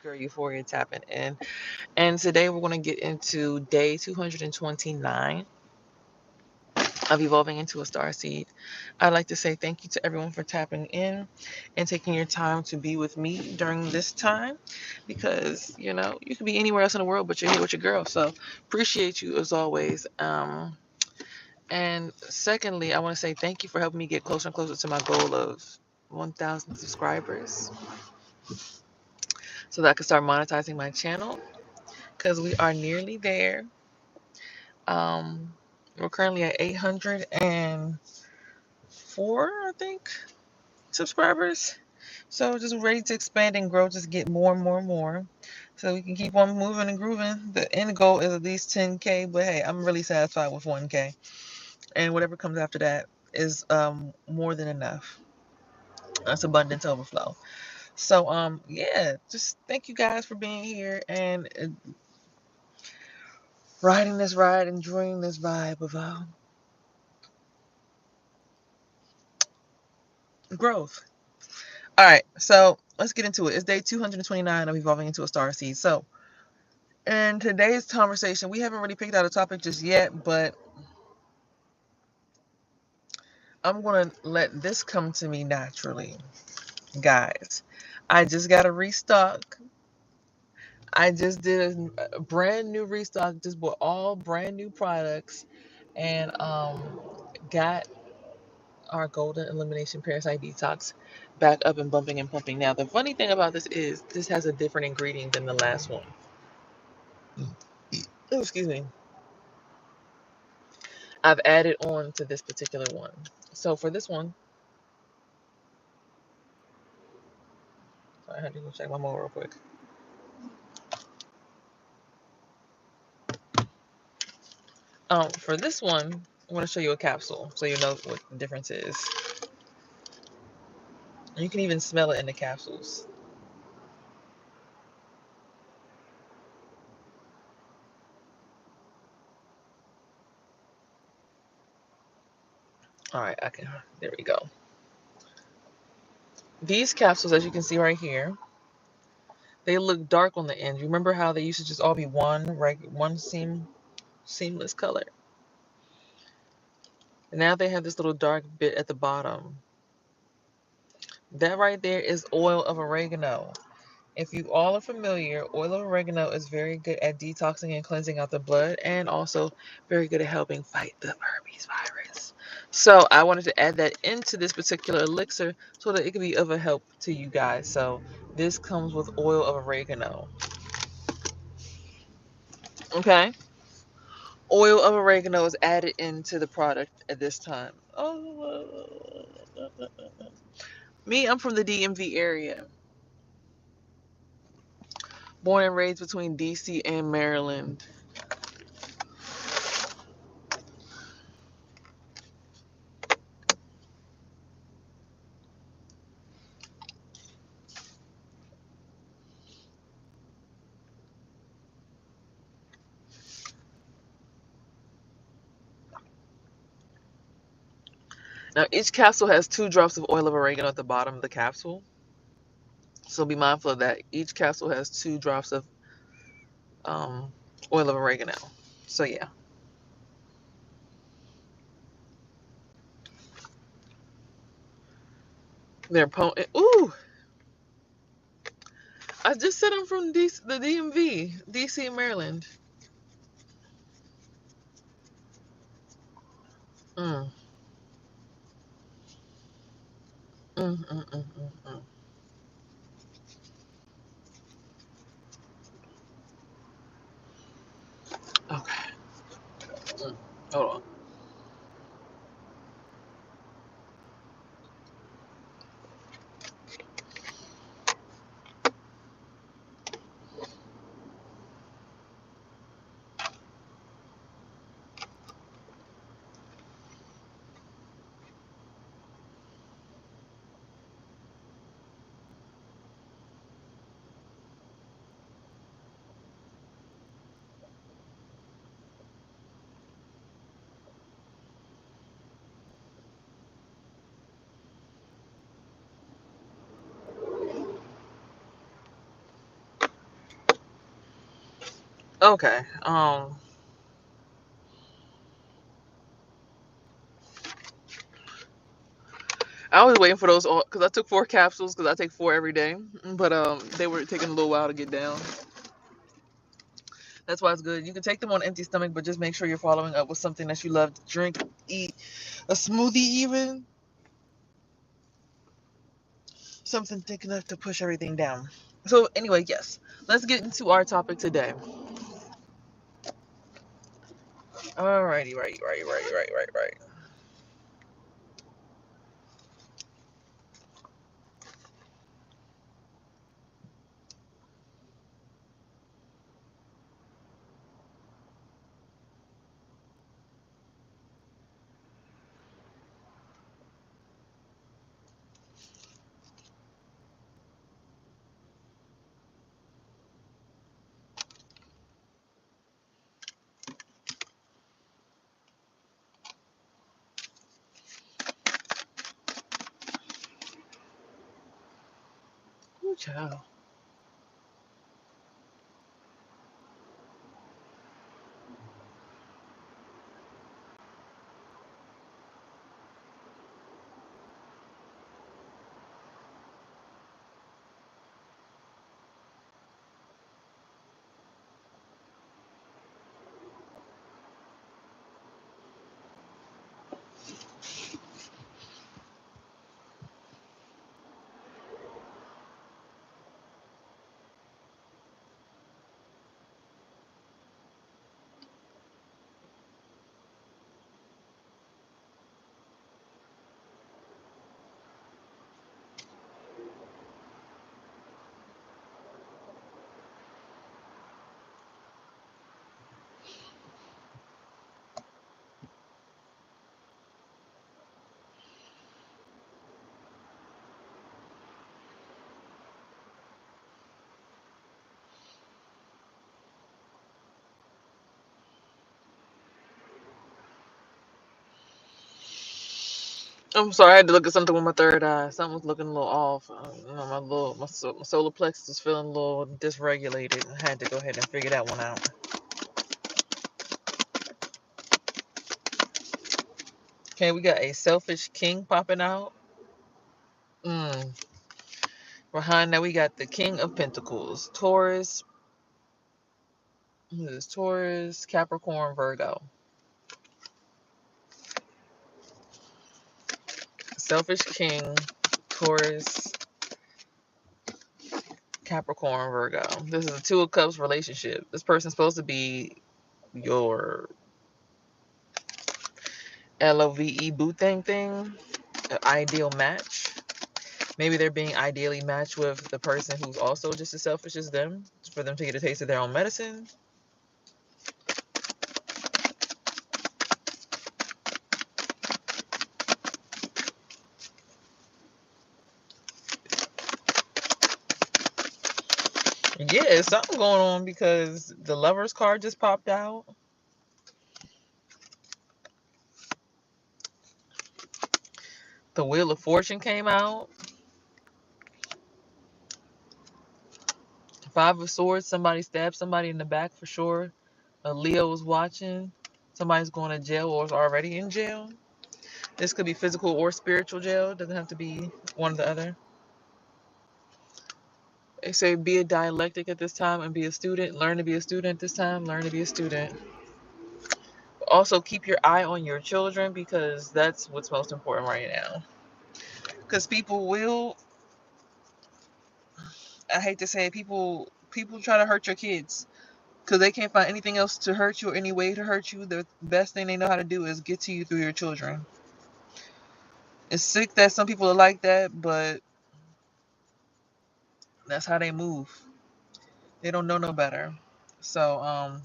Girl Euphoria tapping in. And today we're going to get into day 229 of evolving into a star seed. I'd like to say thank you to everyone for tapping in and taking your time to be with me during this time because, you could be anywhere else in the world, but you're here with your girl. So appreciate you as always. And secondly, I want to say thank you for helping me get closer and closer to my goal of 1,000 subscribers so that I can start monetizing my channel because we are nearly there. Um, we're currently at 804, I think, subscribers. So just ready to expand and grow, just get more and more and more. So we can keep on moving and grooving. The end goal is at least 10K, but hey, I'm really satisfied with 1K. And whatever comes after that is more than enough. That's abundance overflow. So yeah, just thank you guys for being here and riding this ride, enjoying this vibe of growth. All right, so let's get into it. It's day 229 of evolving into a star seed. So in today's conversation, we haven't really picked out a topic just yet, but I'm going to let this come to me naturally. Guys, I just got a restock. I just did a brand new restock, just bought all brand new products and got our golden elimination parasite detox back up and bumping and pumping. Now, the funny thing about this is this has a different ingredient than the last one. Oh, excuse me. I've added on to this particular one. So for this one, I had to go check my mode real quick. For this one, I'm going to show you a capsule so you know what the difference is. You can even smell it in the capsules. All right, there we go. These capsules, as you can see right here, they look dark on the end. You remember how they used to just all be one seamless color? And now they have this little dark bit at the bottom. That right there is oil of oregano. If you all are familiar, oil of oregano is very good at detoxing and cleansing out the blood and also very good at helping fight the herpes virus. So I wanted to add that into this particular elixir so that it could be of a help to you guys. So this comes with oil of oregano. Okay? Oil of oregano is added into the product at this time. Oh, me, I'm from the DMV area. Born and raised between DC and Maryland. Now, each capsule has 2 drops of oil of oregano at the bottom of the capsule. So be mindful of that. Each capsule has 2 drops of um, oil of oregano. So yeah. They're potent. Ooh! I just said I'm from the DMV, DC and Maryland. Mm. Mm, mm, mm, mm, mm. Okay. Mm. Hold on. Okay. I was waiting for those because I took 4 capsules because I take 4 every day, but they were taking a little while to get down. That's why it's good. You can take them on empty stomach, but just make sure you're following up with something that you love to drink, eat, a smoothie even, something thick enough to push everything down. So anyway, yes, let's get into our topic today. Alrighty, right. Ooh, child. I'm sorry, I had to look at something with my third eye. Something was looking a little off. My solar plexus is feeling a little dysregulated. I had to go ahead and figure that one out. Okay, we got a selfish king popping out. Mm. Behind that, we got the King of Pentacles, Taurus. This is Taurus, Capricorn, Virgo. Selfish king, Taurus, Capricorn, Virgo. This is a Two of Cups relationship. This person's supposed to be your LOVE boo thing, an ideal match. Maybe they're being ideally matched with the person who's also just as selfish as them, for them to get a taste of their own medicine. Yeah, something going on because the Lovers card just popped out. The Wheel of Fortune came out. Five of Swords, somebody stabbed somebody in the back for sure. A Leo was watching. Somebody's going to jail or is already in jail. This could be physical or spiritual jail. It doesn't have to be one or the other. They say be a dialectic at this time and be a student. Learn to be a student this time. Learn to be a student. Also, keep your eye on your children because that's what's most important right now. Because people will, I hate to say it, people try to hurt your kids because they can't find anything else to hurt you or any way to hurt you. The best thing they know how to do is get to you through your children. It's sick that some people are like that, but that's how they move. They don't know no better. So,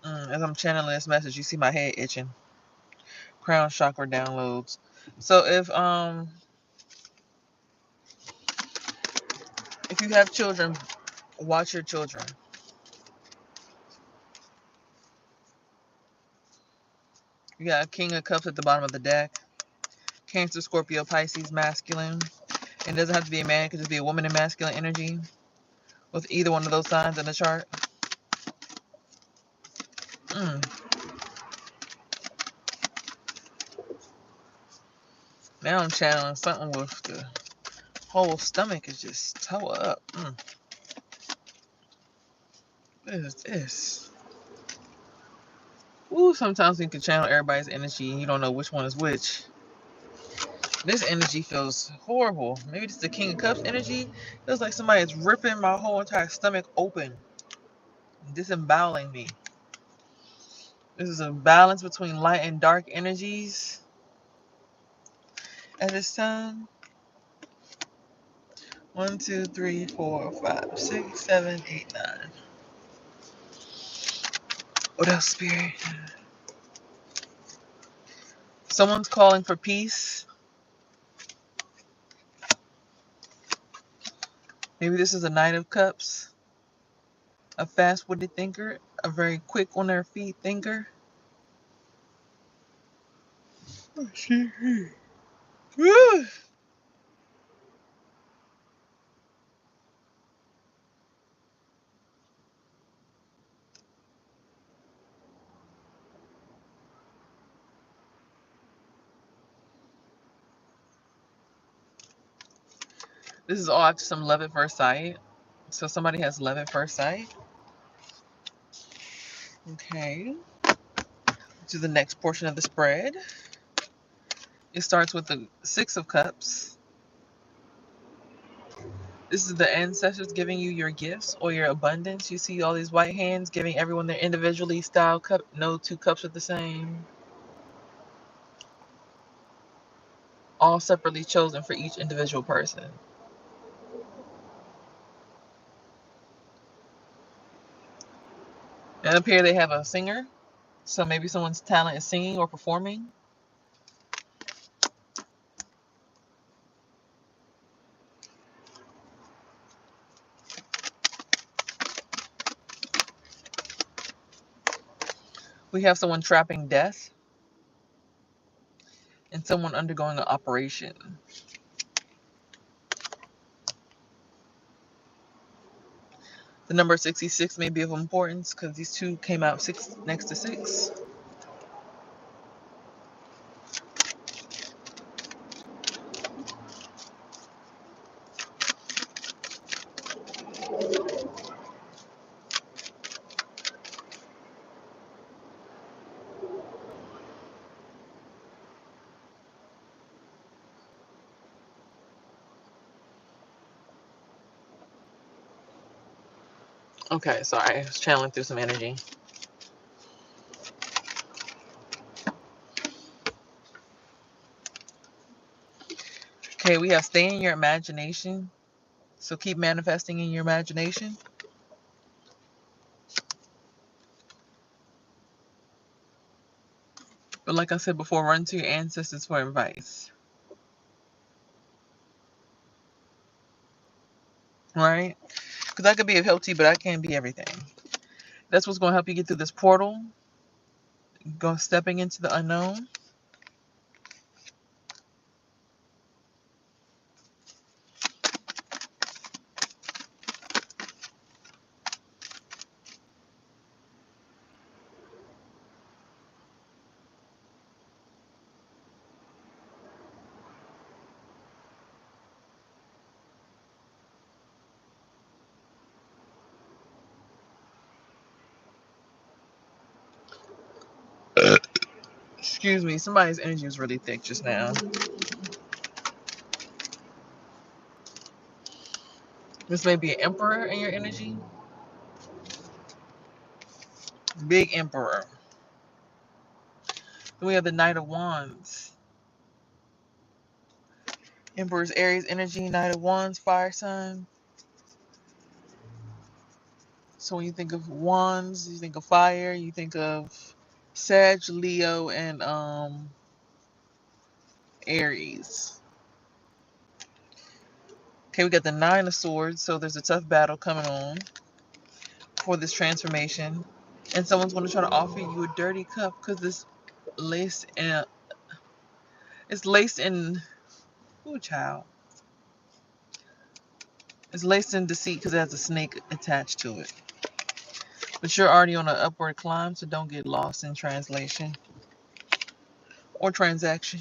as I'm channeling this message, you see my head itching. Crown chakra downloads. So if you have children, watch your children. You got a King of Cups at the bottom of the deck. Cancer, Scorpio, Pisces, masculine. It doesn't have to be a man, it could just be a woman in masculine energy with either one of those signs in the chart. Now I'm channeling something with the whole stomach is just toe up. What is this? Ooh, sometimes you can channel everybody's energy and you don't know which one is which. This energy feels horrible. Maybe it's the King of Cups energy. Feels like somebody is ripping my whole entire stomach open, disemboweling me. This is a balance between light and dark energies at this time. 1, 2, 3, 4, 5, 6, 7, 8, 9. What else, Spirit? Someone's calling for peace. Maybe this is a Knight of Cups. A fast-witted thinker. A very quick on their feet thinker. Oh, shit. Woo! This is all after some love at first sight. So somebody has love at first sight. Okay. To the next portion of the spread. It starts with the Six of Cups. This is the ancestors giving you your gifts or your abundance. You see all these white hands giving everyone their individually styled cup. No two cups are the same. All separately chosen for each individual person. And up here they have a singer. So maybe someone's talent is singing or performing. We have someone trapping death. And someone undergoing an operation. The number 66 may be of importance because these two came out 6 next to 6. Okay, sorry, I was channeling through some energy. Okay, we have stay in your imagination. So keep manifesting in your imagination. But like I said before, run to your ancestors for advice. Right? Because I could be of help to you, but I can't be everything. That's what's going to help you get through this portal. Go stepping into the unknown. Excuse me, somebody's energy was really thick just now. This may be an emperor in your energy. Big emperor. Then we have the Knight of Wands. Emperor's Aries energy, Knight of Wands, fire sign. So when you think of wands, you think of fire, you think of Sag, Leo, and Aries. Okay, we got the Nine of Swords, so there's a tough battle coming on for this transformation. And someone's going to try to offer you a dirty cup because it's laced in, ooh, child. It's laced in deceit because it has a snake attached to it. But you're already on an upward climb, so don't get lost in translation or transaction.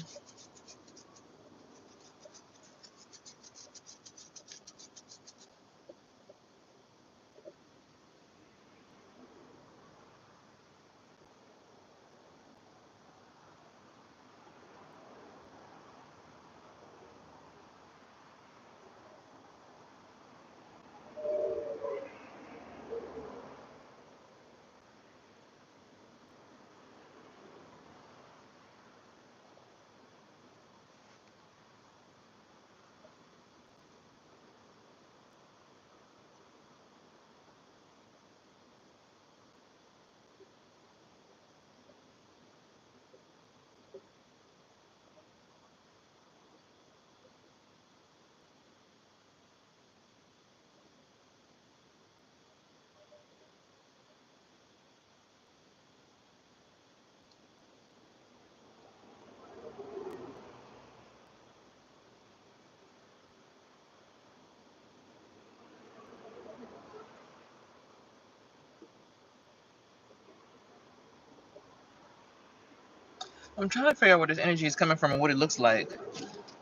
I'm trying to figure out where this energy is coming from and what it looks like.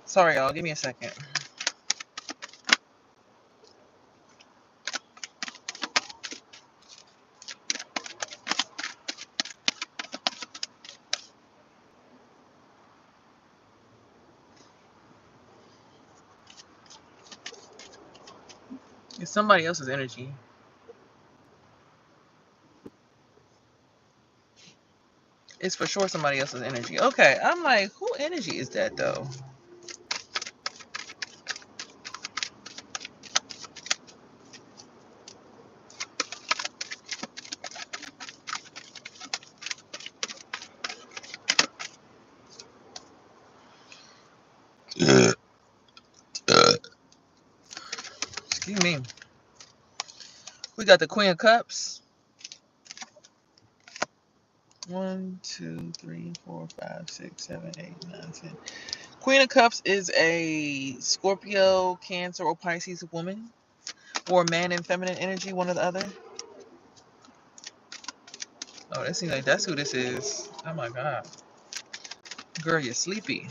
Sorry, y'all. Give me a second. It's somebody else's energy. It's for sure somebody else's energy. Okay, I'm like, who energy is that though? Excuse me. We got the Queen of Cups. 1, 2, 3, 4, 5, 6, 7, 8, 9, 10. Queen of Cups is a Scorpio, Cancer, or Pisces woman, or man in feminine energy, one or the other. Oh, that seems like that's who this is. Oh my God. Girl, you're sleepy.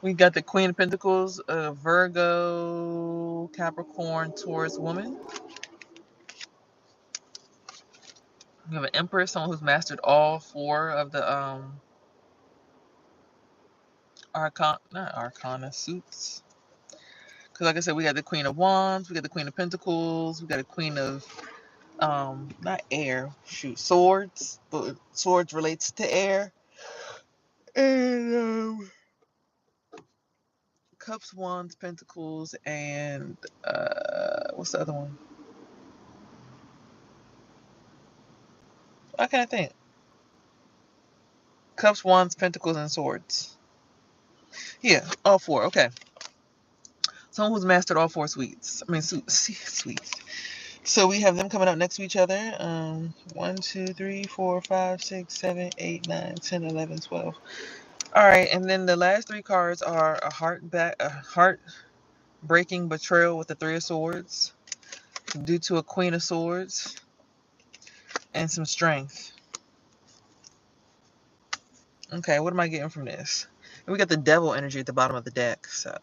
We got the Queen of Pentacles, Virgo, Capricorn, Taurus woman. We have an Empress, someone who's mastered all 4 of the Arcana suits. Because like I said, we got the Queen of Wands, we got the Queen of Pentacles, we got a Queen of not air, swords, but swords relates to air. And Cups, Wands, Pentacles, and what's the other one? Why can't I think? Cups, Wands, Pentacles, and Swords. Yeah, all 4. Okay. Someone who's mastered all 4 suites. I mean, suites. So we have them coming up next to each other. 1, 2, 3, 4, 5, 6, 7, 8, 9, 10, 11, 12. All right, and then the last 3 cards are a heart-breaking betrayal with the 3 of Swords, due to a Queen of Swords, and some strength. Okay, what am I getting from this? And we got the Devil energy at the bottom of the deck. So,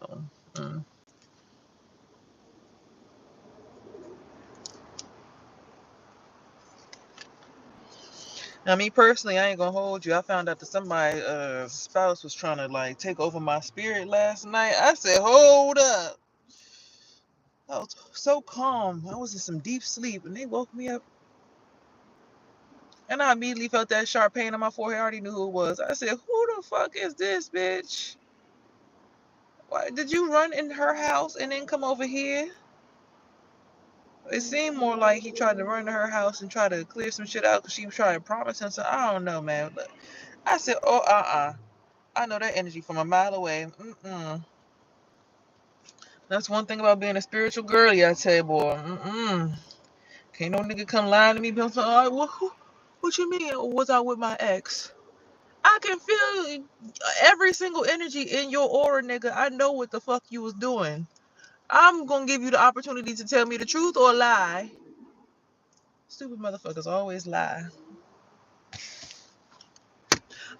Now, me personally, I ain't gonna hold you. I found out that somebody's spouse was trying to like take over my spirit last night. I said, hold up. I was so calm. I was in some deep sleep, and they woke me up. And I immediately felt that sharp pain on my forehead. I already knew who it was. I said, who the fuck is this bitch? Why did you run in her house and then come over here? It seemed more like he tried to run to her house and try to clear some shit out because she was trying to promise him. So I don't know, man. But I said, oh, I know that energy from a mile away. That's one thing about being a spiritual girly, I tell you, boy. Can't no nigga come lying to me. But I'm like, what you mean? Was I with my ex? I can feel every single energy in your aura, nigga. I know what the fuck you was doing. I'm gonna give you the opportunity to tell me the truth or lie. Stupid motherfuckers always lie.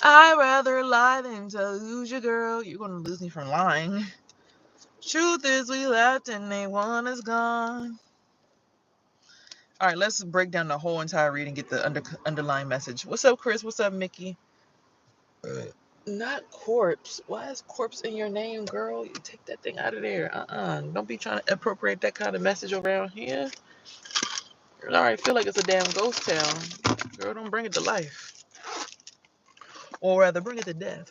I'd rather lie than to lose you, girl. You're gonna lose me from lying. Truth is we left and they want us gone. All right, let's break down the whole entire reading and get the underlying message. What's up, Chris? What's up, Mickey? Not corpse. Why is corpse in your name, girl? You take that thing out of there. Don't be trying to appropriate that kind of message around here. I already feel like it's a damn ghost town. Girl, don't bring it to life. Or rather, bring it to death.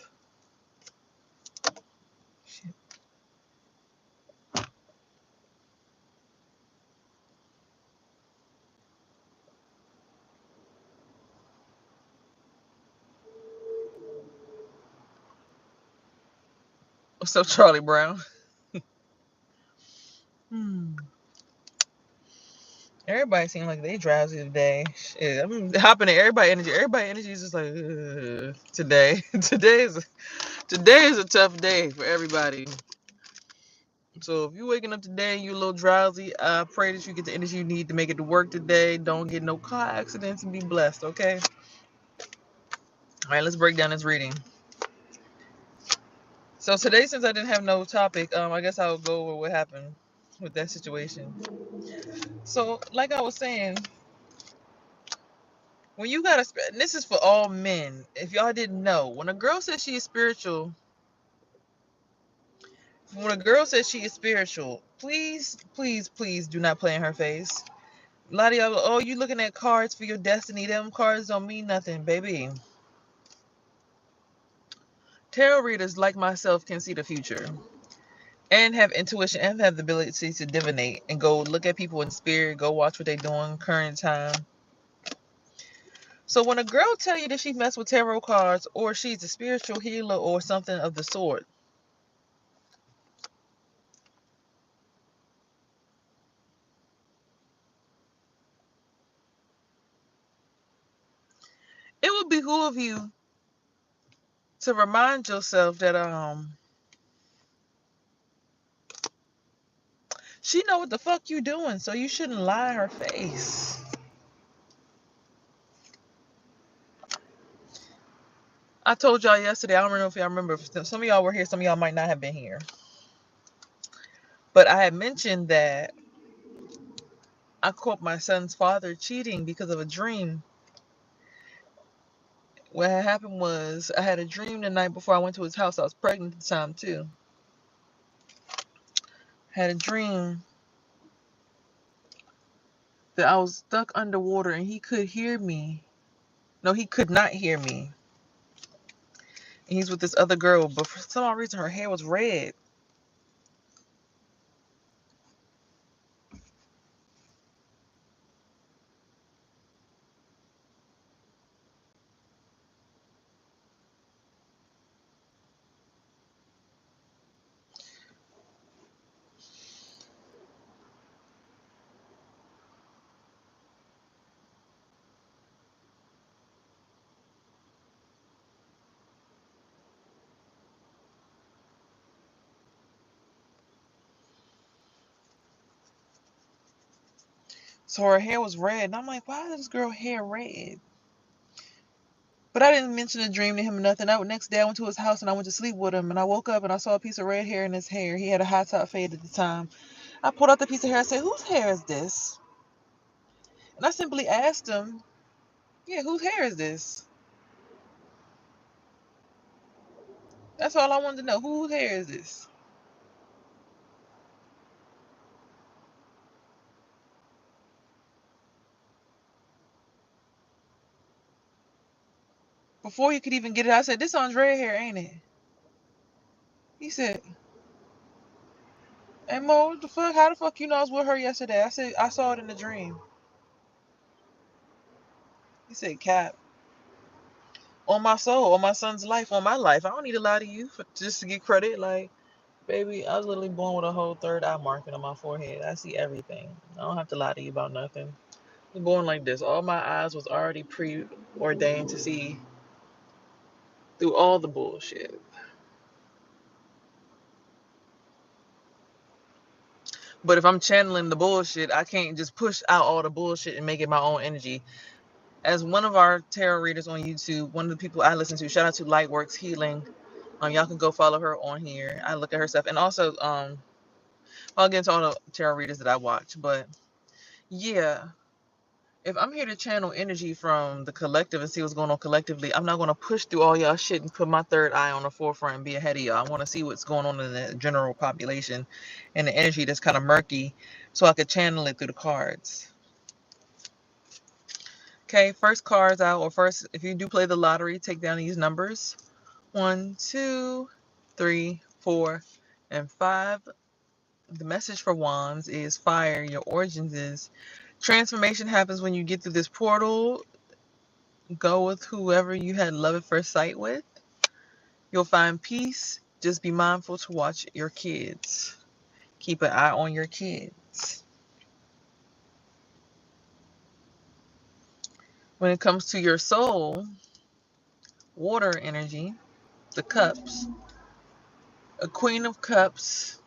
Shit. What's up, Charlie Brown? Everybody seems like they drowsy today. Shit, I'm hopping in everybody energy. Everybody energy is just like today. Today is a tough day for everybody. So if you're waking up today and you're a little drowsy, I pray that you get the energy you need to make it to work today. Don't get no car accidents and be blessed, okay? All right, let's break down this reading. So today, since I didn't have no topic, I guess I'll go over what happened with that situation. So, like I was saying, when you gotta, and this is for all men. If y'all didn't know, when a girl says she is spiritual, please, please, please do not play in her face. A lot of y'all, oh, you looking at cards for your destiny. Them cards don't mean nothing, baby. Tarot readers like myself can see the future and have intuition and have the ability to divinate and go look at people in spirit, go watch what they're doing current time. So when a girl tell you that she messed with tarot cards or she's a spiritual healer or something of the sort, it would behoove you to remind yourself that she know what the fuck you doing, so you shouldn't lie in her face. I told y'all yesterday, I don't know if y'all remember, some of y'all were here, some of y'all might not have been here. But I had mentioned that I caught my son's father cheating because of a dream. What had happened was I had a dream the night before I went to his house. I was pregnant at the time too. Had a dream that I was stuck underwater and he could hear me. No, he could not hear me. And he's with this other girl, but for some odd reason her hair was red. So her hair was red. And I'm like, why is this girl hair red? But I didn't mention the dream to him or nothing. Next day I went to his house and I went to sleep with him. And I woke up and I saw a piece of red hair in his hair. He had a high top fade at the time. I pulled out the piece of hair. I said, whose hair is this? And I simply asked him, yeah, whose hair is this? That's all I wanted to know. Whose hair is this? Before he could even get it, I said, this one's red hair, ain't it? He said, hey, Mo, what the fuck? How the fuck you know I was with her yesterday? I said, I saw it in the dream. He said, Cap, on my soul, on my son's life, on my life. I don't need to lie to you just to get credit. Like, baby, I was literally born with a whole third eye marking on my forehead. I see everything. I don't have to lie to you about nothing. Going like this. All my eyes was already preordained to see through all the bullshit. But if I'm channeling the bullshit, I can't just push out all the bullshit and make it my own energy. As one of our tarot readers on YouTube, one of the people I listen to, shout out to Lightworks Healing. Y'all can go follow her on here. I look at her stuff, and also I'll get into all the tarot readers that I watch. But yeah, if I'm here to channel energy from the collective and see what's going on collectively, I'm not going to push through all y'all shit and put my third eye on the forefront and be ahead of y'all. I want to see what's going on in the general population and the energy that's kind of murky so I could channel it through the cards. Okay, first cards out, or first, if you do play the lottery, take down these numbers. 1, 2, 3, 4, and 5. The message for Wands is fire. Your origins is transformation happens when you get through this portal. Go with whoever you had love at first sight with. You'll find peace. Just be mindful to watch your kids. Keep an eye on your kids. When it comes to your soul, water energy, the cups, a queen of cups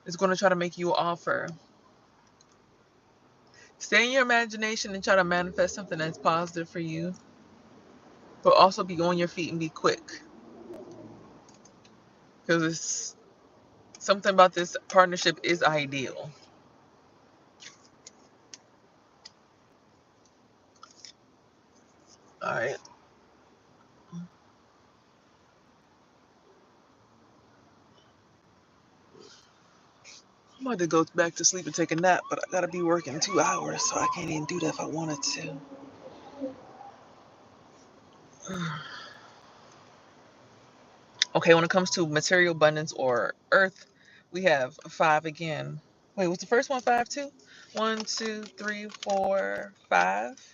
is going to try to make you an offer. Stay in your imagination and try to manifest something that's positive for you, but also be on your feet and be quick, because it's something about this partnership is ideal. All right. I'm about to go back to sleep and take a nap, but I gotta be working 2 hours, so I can't even do that if I wanted to. Okay, when it comes to material abundance or earth, we have 5 again. Wait, what's the first one? 5 too? 1, 2, 3, 4, 5.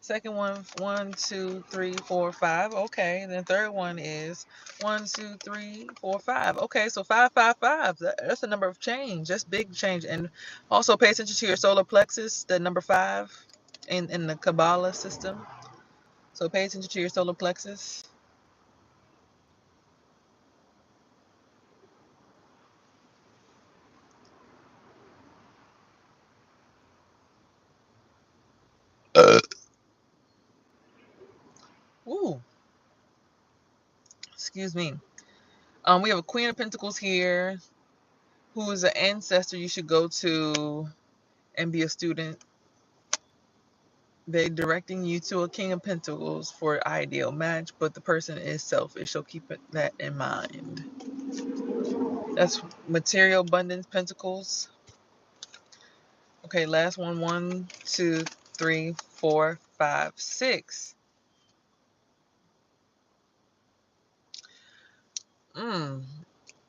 Second one, 1, 2, 3, 4, 5. Okay, and then third one is 1, 2, 3, 4, 5. Okay, so 5, 5, 5. That's the number of change. That's big change. And also pay attention to your solar plexus, the number 5 in the Kabbalah system. So pay attention to your solar plexus. Ooh, excuse me. We have a Queen of Pentacles here, who is an ancestor you should go to and be a student. They're directing you to a King of Pentacles for an ideal match, but the person is selfish, so keep that in mind. That's material abundance, Pentacles. Okay, last one. 1, 2, 3, 4, 5, 6.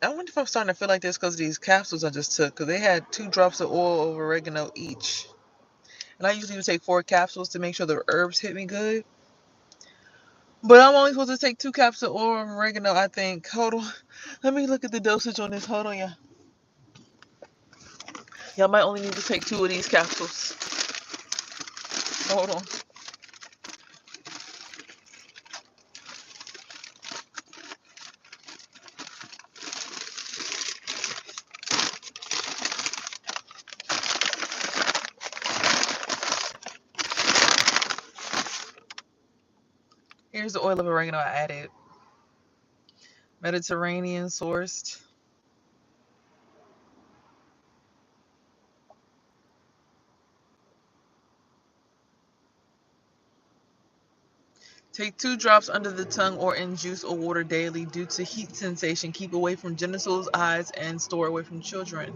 I wonder if I'm starting to feel like this because of these capsules I just took, because they had 2 drops of oil of oregano each. And I usually would take 4 capsules to make sure the herbs hit me good. But I'm only supposed to take 2 capsules of oil of oregano, I think. Hold on. Let me look at the dosage on this. Hold on, y'all. Y'all might only need to take 2 of these capsules. Hold on. Here's the oil of oregano I added. Mediterranean sourced. Take 2 drops under the tongue or in juice or water daily due to heat sensation. Keep away from genitals, eyes, and store away from children.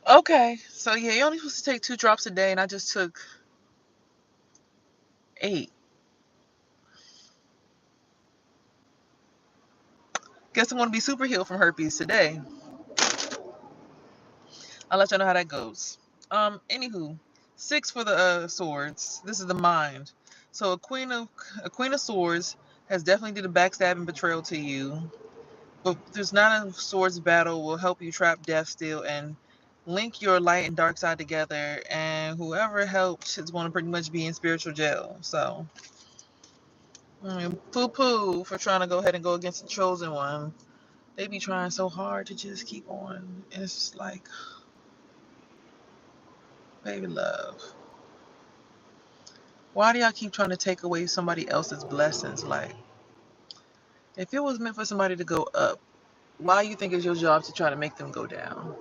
Okay, so yeah, you're only supposed to take 2 drops a day, and I just took 8. Guess I'm gonna be super healed from herpes today. I'll let y'all know how that goes. Anywho, 6 for the swords. This is the mind. So a queen of swords has definitely did a backstab and betrayal to you. But there's not a swords battle will help you trap death still and link your light and dark side together. And whoever helps is going to pretty much be in spiritual jail. So, poo poo for trying to go ahead and go against the chosen one. They be trying so hard to just keep on. And it's just like, baby love. Why do y'all keep trying to take away somebody else's blessings? Like, if it was meant for somebody to go up, why you think it's your job to try to make them go down?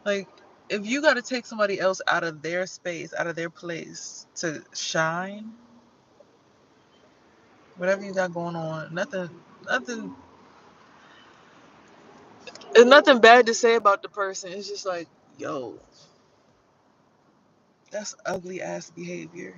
Like, if you got to take somebody else out of their space, out of their place to shine, whatever you got going on, nothing, there's nothing bad to say about the person. It's just like, yo, that's ugly ass behavior.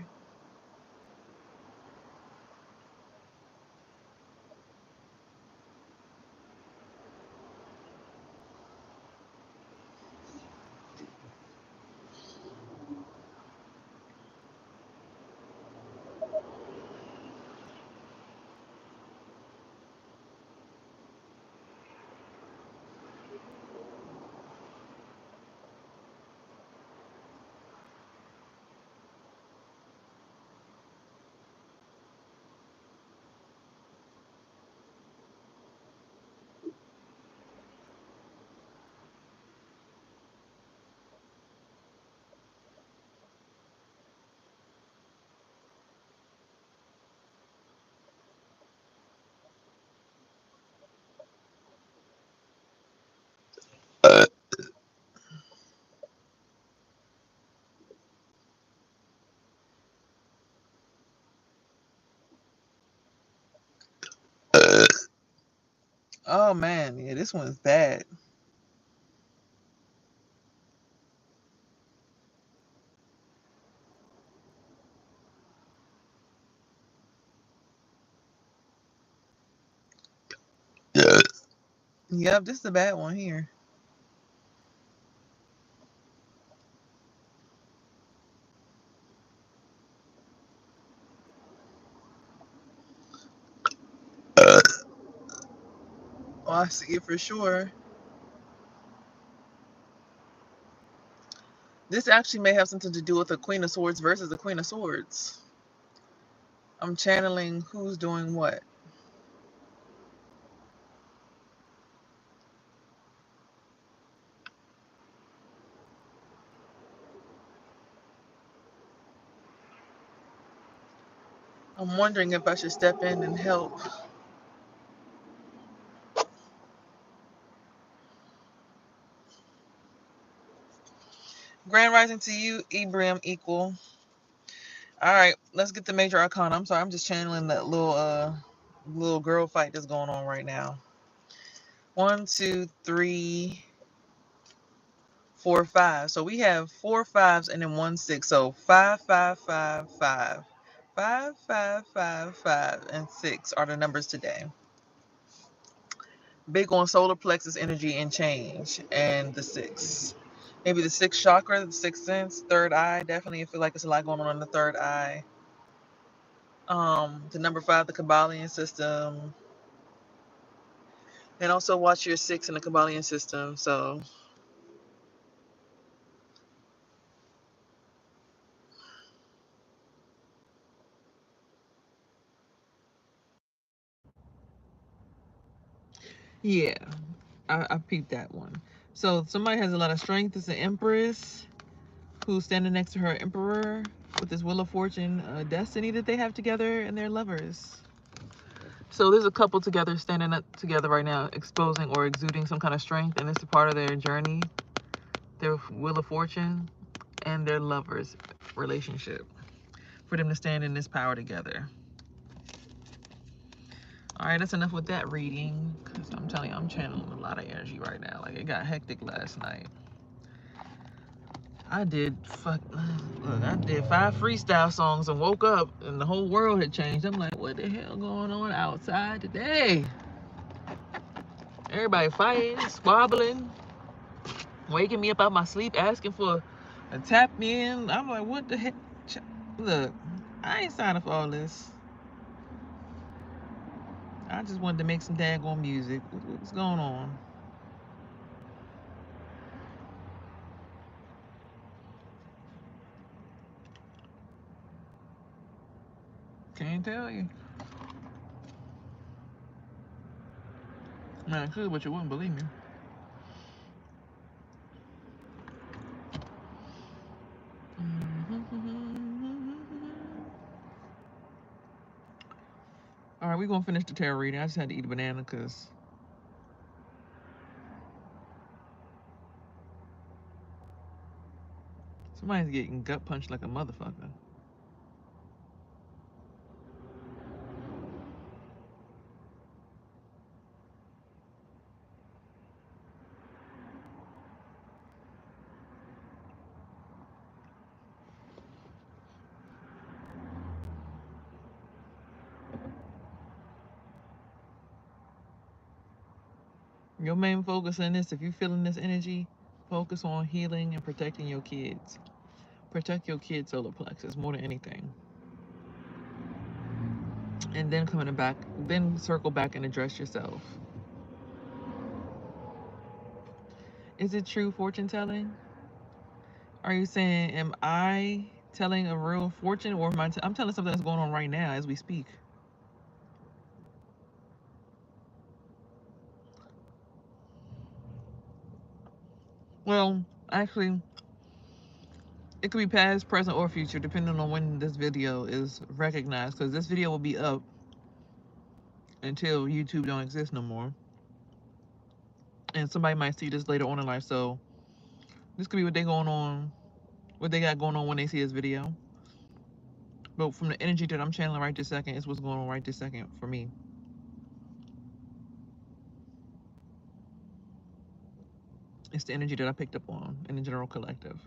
Oh man, yeah, this one's bad. Yep, this is a bad one here. Oh, I see it for sure. This actually may have something to do with a Queen of Swords versus a Queen of Swords. I'm channeling who's doing what. I'm wondering if I should step in and help. Grand Rising to you, Ibram equal. All right, let's get the major arcana. I'm sorry, I'm just channeling that little girl fight that's going on right now. 1, 2, 3, 4, 5. So we have 4 5s and then 1 6. So 5, 5, 5, 5. 5, 5, 5, 5, and 6 are the numbers today. Big on solar plexus energy and change, and the 6. Maybe the 6th chakra, the 6th sense, third eye. Definitely, I feel like there's a lot going on in the third eye. The number 5, the Kabbalion system, and also watch your 6 in the Kabbalion system. So yeah, I peeped that one. So somebody has a lot of strength. It's an Empress who's standing next to her Emperor with this Wheel of Fortune destiny that they have together, and they're lovers. So there's a couple together standing up together right now, exposing or exuding some kind of strength, and it's a part of their journey, their Wheel of Fortune, and their lovers relationship for them to stand in this power together. All right, that's enough with that reading, because I'm telling you, I'm channeling a lot of energy right now. Like, it got hectic last night. I did 5 freestyle songs and woke up and the whole world had changed. I'm like, what the hell going on outside today? Everybody fighting, squabbling, waking me up out my sleep, asking for a tap in. I'm like, what the heck? Look, I ain't signing for all this. I just wanted to make some daggone music. What's going on? Can't tell you. Man, I could, but you wouldn't believe me. All right, we're going to finish the tarot reading. I just had to eat a banana because somebody's getting gut punched like a motherfucker. Your main focus in this, if you're feeling this energy, focus on healing and protecting your kids. Protect your kids' solar plexus more than anything. And then coming back, then circle back and address yourself. Is it true fortune telling? Are you saying, am I telling a real fortune, or am I'm telling something that's going on right now as we speak? Well, actually, it could be past, present, or future, depending on when this video is recognized, because this video will be up until YouTube don't exist no more. And somebody might see this later on in life, so this could be what they got going on when they see this video. But from the energy that I'm channeling right this second, it's what's going on right this second for me. It's the energy that I picked up on in the general collective.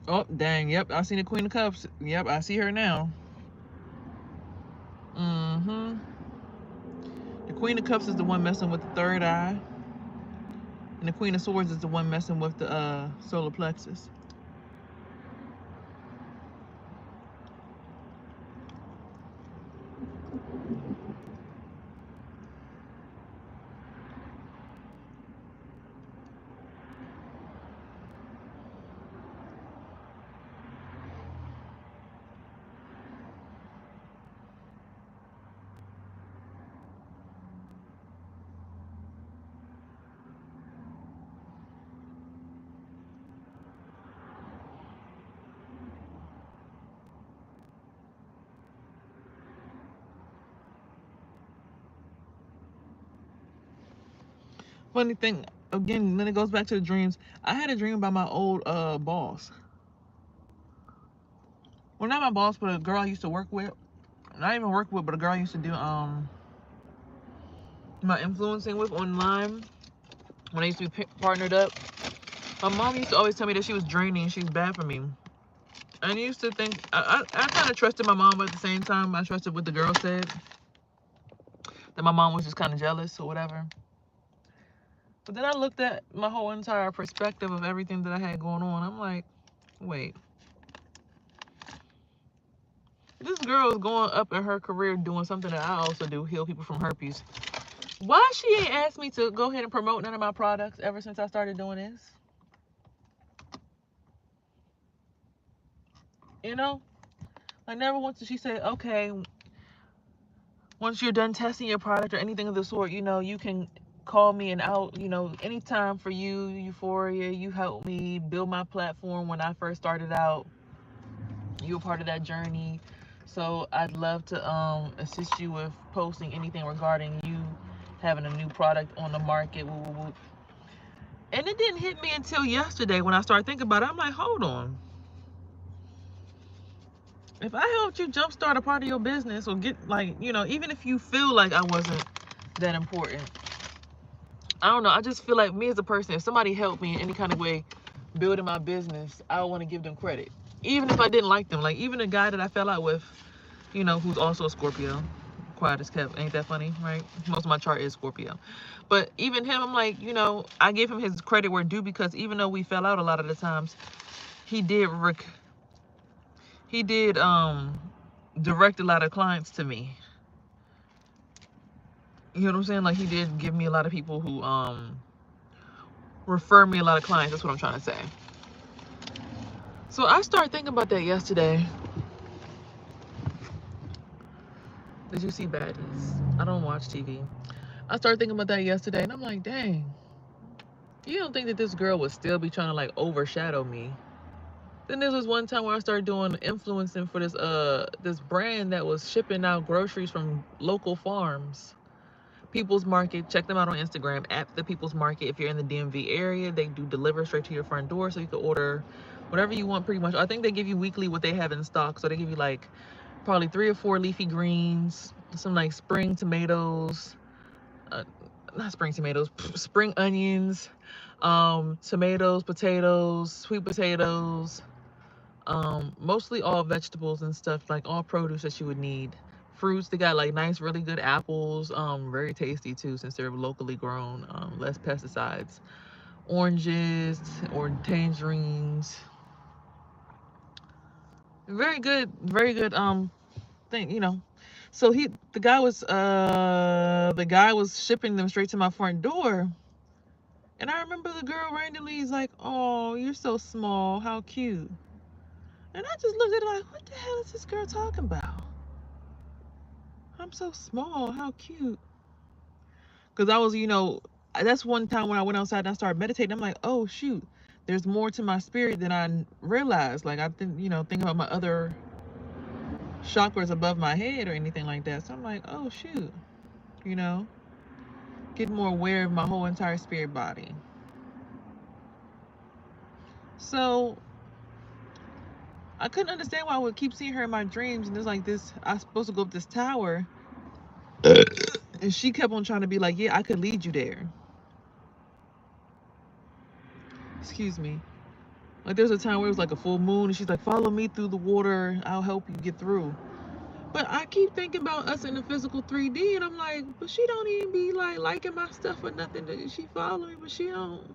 Oh, dang. Yep, I seen the Queen of Cups. Yep, I see her now. Mm-hmm. The Queen of Cups is the one messing with the third eye. And the Queen of Swords is the one messing with the solar plexus. Funny thing, again, then it goes back to the dreams. I had a dream about my old boss. Well, not my boss, but a girl I used to work with. Not even work with, but a girl I used to do my influencing with online when I used to be partnered up. My mom used to always tell me that she was draining and she was bad for me. And I used to think, I kind of trusted my mom, but at the same time, I trusted what the girl said. That my mom was just kind of jealous or whatever. But then I looked at my whole entire perspective of everything that I had going on. I'm like, wait. This girl is going up in her career doing something that I also do, heal people from herpes. Why she ain't asked me to go ahead and promote none of my products ever since I started doing this? You know? Like, never once did she say, okay, once you're done testing your product or anything of the sort, you know, you can call me, and I'll, you know, anytime for you, Euphoria, you helped me build my platform when I first started out. You were part of that journey. So I'd love to assist you with posting anything regarding you having a new product on the market. Woo, woo, woo. And it didn't hit me until yesterday when I started thinking about it. I'm like, hold on. If I helped you jumpstart a part of your business or get, like, you know, even if you feel like I wasn't that important, I don't know. I just feel like me as a person, if somebody helped me in any kind of way building my business, I want to give them credit. Even if I didn't like them. Like, even a guy that I fell out with, you know, who's also a Scorpio. Quiet as kept. Ain't that funny, right? Most of my chart is Scorpio. But even him, I'm like, you know, I give him his credit where due, because even though we fell out a lot of the times, he did direct a lot of clients to me. You know what I'm saying? Like, he did give me a lot of people who refer me a lot of clients. That's what I'm trying to say. So I started thinking about that yesterday. Did you see Baddies? I don't watch TV. I started thinking about that yesterday, and I'm like, dang, you don't think that this girl would still be trying to, like, overshadow me? Then there was one time where I started doing influencing for this brand that was shipping out groceries from local farms. People's Market. Check them out on Instagram at the People's Market. If you're in the DMV area, they do deliver straight to your front door, so you can order whatever you want pretty much. I think they give you weekly what they have in stock. So they give you like probably 3 or 4 leafy greens, some like spring tomatoes, not spring tomatoes, spring onions, tomatoes, potatoes, sweet potatoes, mostly all vegetables and stuff, like all produce that you would need. Fruits, they got like nice, really good apples, very tasty too, since they're locally grown, less pesticides. Oranges or tangerines, very good thing, you know. So the guy was shipping them straight to my front door, and I remember the girl randomly is like, "Oh, you're so small, how cute." And I just looked at her like, what the hell is this girl talking about? I'm so small, how cute. Because I was, you know, that's one time when I went outside and I started meditating. I'm like, oh, shoot, there's more to my spirit than I realized. Like, I didn't, you know, think about my other chakras above my head or anything like that. So I'm like, oh, shoot, you know, get more aware of my whole entire spirit body. So I couldn't understand why I would keep seeing her in my dreams. And there's like this, I was supposed to go up this tower. And she kept on trying to be like, yeah, I could lead you there. Excuse me. Like, there's a time where it was like a full moon, and she's like, follow me through the water, I'll help you get through. But I keep thinking about us in the physical 3D, and I'm like, but she don't even be like liking my stuff or nothing. She follow me, but she don't.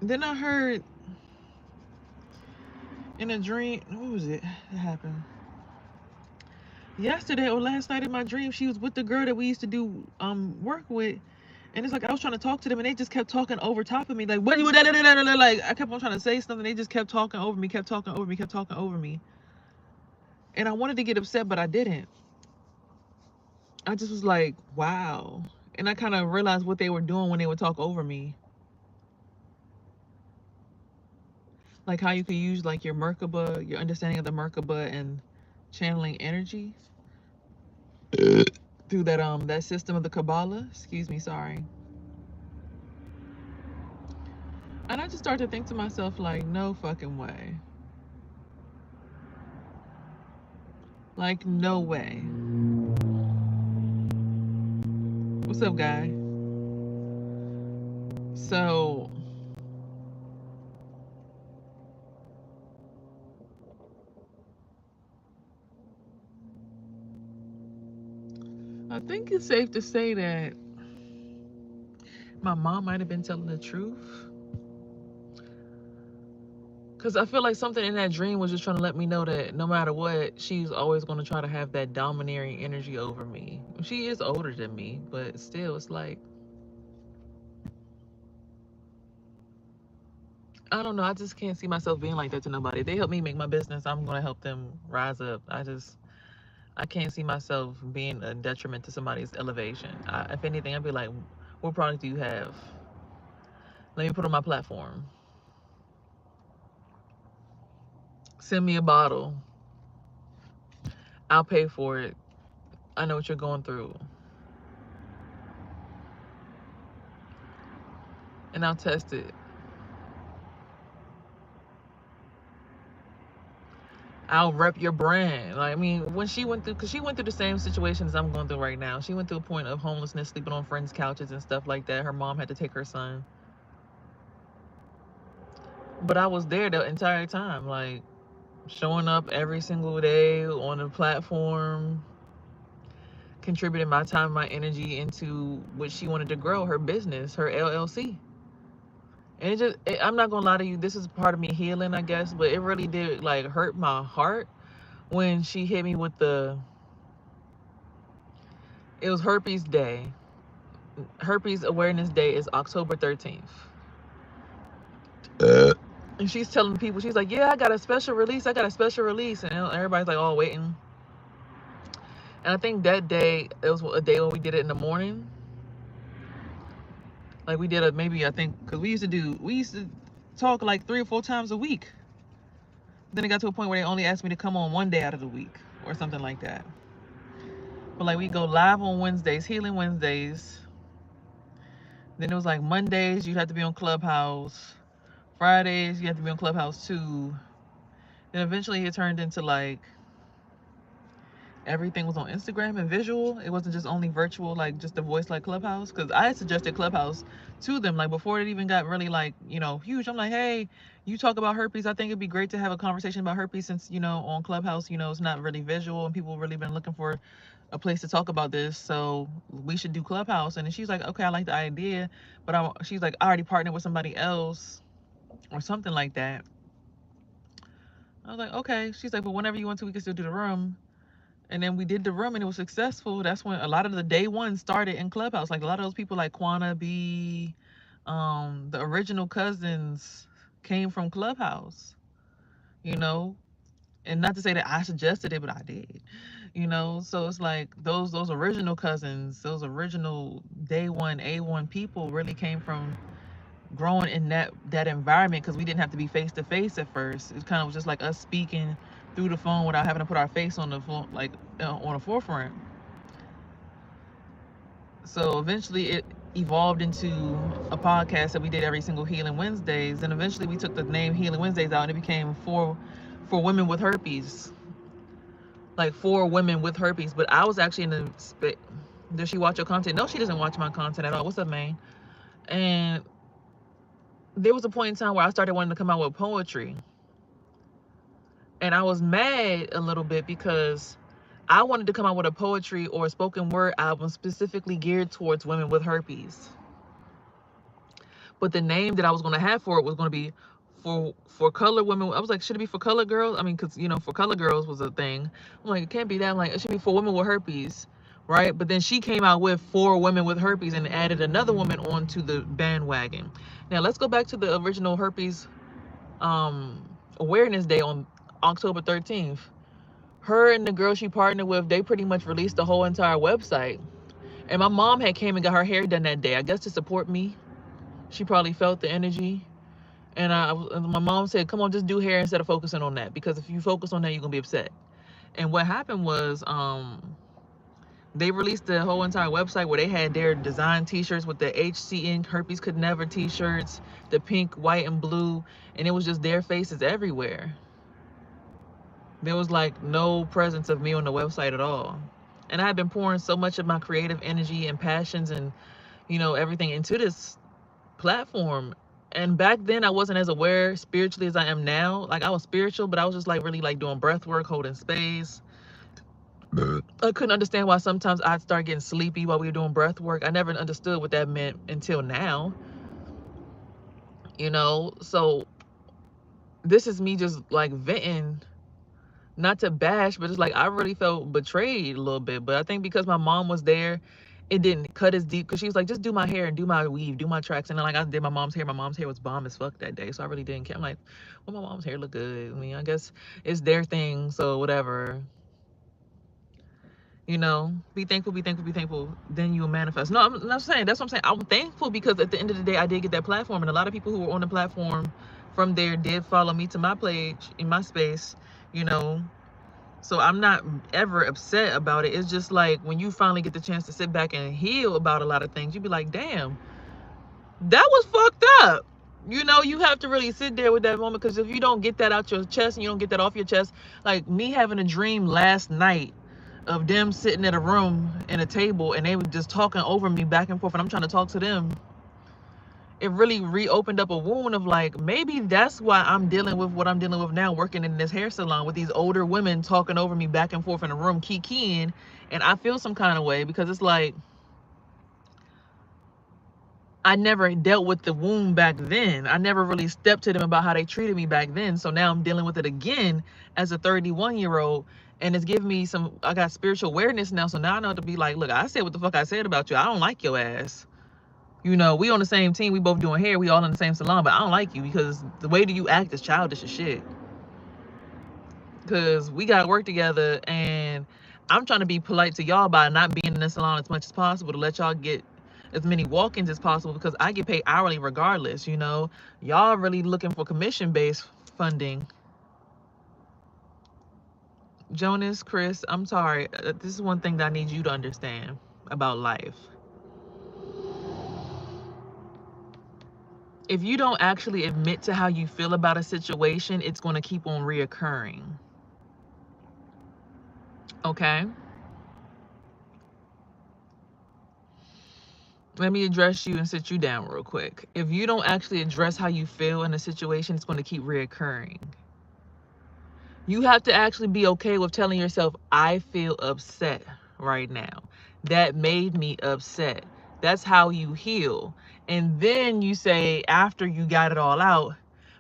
Then I heard in a dream, what was it that happened? Yesterday or last night in my dream, she was with the girl that we used to do work with. And it's like I was trying to talk to them, and they just kept talking over top of me. Like, what? Like, I kept on trying to say something. They just kept talking over me, kept talking over me, kept talking over me. And I wanted to get upset, but I didn't. I just was like, wow. And I kind of realized what they were doing when they would talk over me. Like how you could use like your Merkaba, your understanding of the Merkaba, and channeling energy through that system of the Kabbalah. Excuse me, sorry. And I just started to think to myself, like, no fucking way. Like, no way. What's up, guy? So I think it's safe to say that my mom might have been telling the truth. Because I feel like something in that dream was just trying to let me know that no matter what, she's always going to try to have that domineering energy over me. She is older than me, but still, it's like, I don't know. I just can't see myself being like that to nobody. If they help me make my business, I'm gonna help them rise up. I can't see myself being a detriment to somebody's elevation. If anything, I'd be like, what product do you have? Let me put on my platform. Send me a bottle. I'll pay for it. I know what you're going through. And I'll test it. I'll rep your brand. Like, I mean, when she went through, because she went through the same situations I'm going through right now. She went through a point of homelessness, sleeping on friends' couches and stuff like that. Her mom had to take her son. But I was there the entire time, like showing up every single day on the platform, contributing my time, my energy into what she wanted to grow, her business, her LLC. And I'm not gonna lie to you, this is part of me healing, I guess, but it really did like hurt my heart when she hit me with it was Herpes Day. Herpes Awareness Day is October 13th. And she's telling people, she's like, yeah, I got a special release. I got a special release. And everybody's like, all waiting. And I think that day, it was a day when we did it in the morning. Like we did I think, because we used to talk like 3 or 4 times a week. Then it got to a point where they only asked me to come on 1 day out of the week or something like that. But like we go live on Wednesdays, Healing Wednesdays. Then it was like Mondays, you had to be on Clubhouse. Fridays, you had to be on Clubhouse too. Then eventually it turned into like everything was on Instagram and visual. It wasn't just only virtual, like just the voice like Clubhouse. Because I had suggested Clubhouse to them, like before it even got really like, huge. I'm like, hey, you talk about herpes. I think it'd be great to have a conversation about herpes since, on Clubhouse, it's not really visual and people really been looking for a place to talk about this. So we should do Clubhouse. And then she's like, okay, I like the idea. But she's like, I already partnered with somebody else or something like that. I was like, okay. She's like, but whenever you want to, we can still do the room. And then we did the room and it was successful. That's when a lot of the day one started in Clubhouse. Like a lot of those people like Quana B, the original cousins came from Clubhouse, and not to say that I suggested it, but I did, so it's like those original cousins, those original day one, A1 people really came from growing in that environment, because we didn't have to be face to face at first. It kind of was just like us speaking through the phone without having to put our face on the phone, like on the forefront. So eventually it evolved into a podcast that we did every single Healing Wednesdays, and eventually we took the name Healing Wednesdays out and it became for women with herpes, like for women with herpes. But I was actually in the does she watch your content? No, she doesn't watch my content at all. What's up, man? And there was a point in time where I started wanting to come out with poetry. And I was mad a little bit because I wanted to come out with a poetry or a spoken word album specifically geared towards women with herpes. But the name that I was going to have for it was going to be for color women. I was like, should it be for color girls? I mean, because, for color girls was a thing. I'm like, it can't be that. I'm like, it should be for women with herpes, right? But then she came out with for women with herpes and added another woman onto the bandwagon. Now, let's go back to the original herpes awareness day on October 13th. Her and the girl she partnered with, they pretty much released the whole entire website. And my mom had came and got her hair done that day, I guess to support me. She probably felt the energy. And my mom said, come on, just do hair instead of focusing on that. Because if you focus on that, you're going to be upset. And what happened was they released the whole entire website where they had their design t-shirts with the HCN Herpes Could Never t-shirts, the pink, white, and blue. And it was just their faces everywhere. There was like no presence of me on the website at all. And I had been pouring so much of my creative energy and passions and, everything into this platform. And back then I wasn't as aware spiritually as I am now. Like I was spiritual, but I was just like really like doing breath work, holding space. I couldn't understand why sometimes I'd start getting sleepy while we were doing breath work. I never understood what that meant until now. So this is me just like venting, not to bash, but it's like I really felt betrayed a little bit. But I think because my mom was there it didn't cut as deep because she was like, just do my hair and do my weave, do my tracks. And then like I did my mom's hair. My mom's hair was bomb as fuck that day, so I really didn't care. I'm like, well, my mom's hair look good. I mean, I guess it's their thing, so whatever. You know, be thankful, be thankful, be thankful. Then you will manifest. No, I'm not saying that's what I'm saying. I'm thankful because at the end of the day, I did get that platform, and a lot of people who were on the platform from there did follow me to my page in my space. You know, so I'm not ever upset about it. It's just like when you finally get the chance to sit back and heal about a lot of things, you be like, damn, that was fucked up. You know, you have to really sit there with that moment, because if you don't get that out your chest and you don't get that off your chest, like me having a dream last night of them sitting at a room and a table and they were just talking over me back and forth and I'm trying to talk to them, it really reopened up a wound of like, maybe that's why I'm dealing with what I'm dealing with now, working in this hair salon with these older women talking over me back and forth in a room, kikiing, and I feel some kind of way because it's like I never dealt with the wound back then. I never really stepped to them about how they treated me back then. So now I'm dealing with it again as a 31-year-old. And it's giving me some, I got spiritual awareness now. So now I know to be like, look, I said what the fuck I said about you. I don't like your ass. You know, we on the same team. We both doing hair. We all in the same salon. But I don't like you because the way that you act is childish as shit. Because we got to work together. And I'm trying to be polite to y'all by not being in the salon as much as possible to let y'all get as many walk-ins as possible, because I get paid hourly regardless. You know, y'all really looking for commission-based funding. Jonas, Chris, I'm sorry, this is one thing that I need you to understand about life. If you don't actually admit to how you feel about a situation, it's going to keep on reoccurring. Okay, let me address you and sit you down real quick. If you don't actually address how you feel in a situation, it's going to keep reoccurring. You have to actually be okay with telling yourself, I feel upset right now. That made me upset. That's how you heal. And then you say, after you got it all out,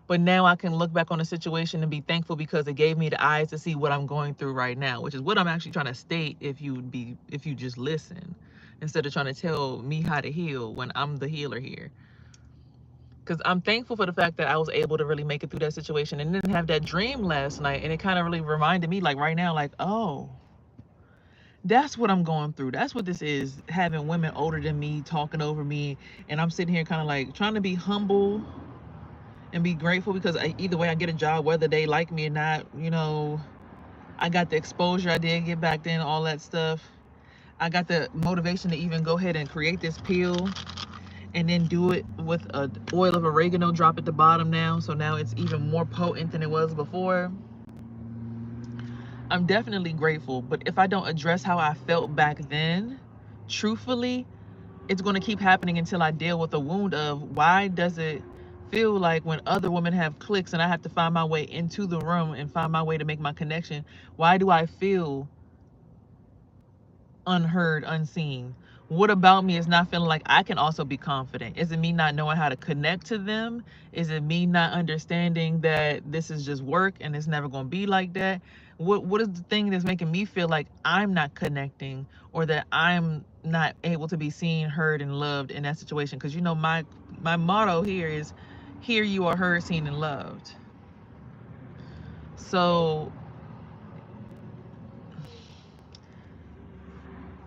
but now I can look back on the situation and be thankful because it gave me the eyes to see what I'm going through right now, which is what I'm actually trying to state if you just listen, instead of trying to tell me how to heal when I'm the healer here. Because I'm thankful for the fact that I was able to really make it through that situation and then have that dream last night. And it kind of really reminded me, like right now, like, oh, that's what I'm going through. That's what this is, having women older than me talking over me. And I'm sitting here kind of like trying to be humble and be grateful because either way I get a job, whether they like me or not, you know, I got the exposure I did get back then, all that stuff. I got the motivation to even go ahead and create this pill and then do it with a oil of oregano drop at the bottom now. So now it's even more potent than it was before. I'm definitely grateful, but if I don't address how I felt back then, truthfully, it's going to keep happening until I deal with the wound of why does it feel like when other women have clicks and I have to find my way into the room and find my way to make my connection, why do I feel unheard, unseen? What about me is not feeling like I can also be confident? Is it me not knowing how to connect to them? Is it me not understanding that this is just work and it's never going to be like that? What is the thing that's making me feel like I'm not connecting, or that I'm not able to be seen, heard, and loved in that situation? Because you know my motto here is, here you are heard, seen, and loved. So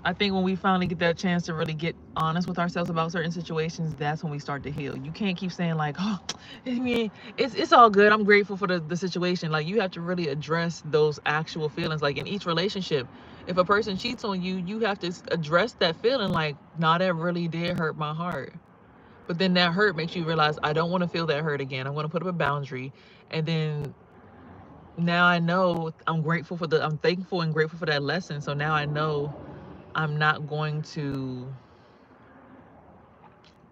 I think when we finally get that chance to really get honest with ourselves about certain situations, that's when we start to heal. You can't keep saying like, oh, I mean, it's all good. I'm grateful for the situation. Like, you have to really address those actual feelings. Like in each relationship, if a person cheats on you, you have to address that feeling like, nah, that really did hurt my heart. But then that hurt makes you realize, I don't want to feel that hurt again. I'm going to put up a boundary. And then now I know I'm thankful and grateful for that lesson. So now I know I'm not going to,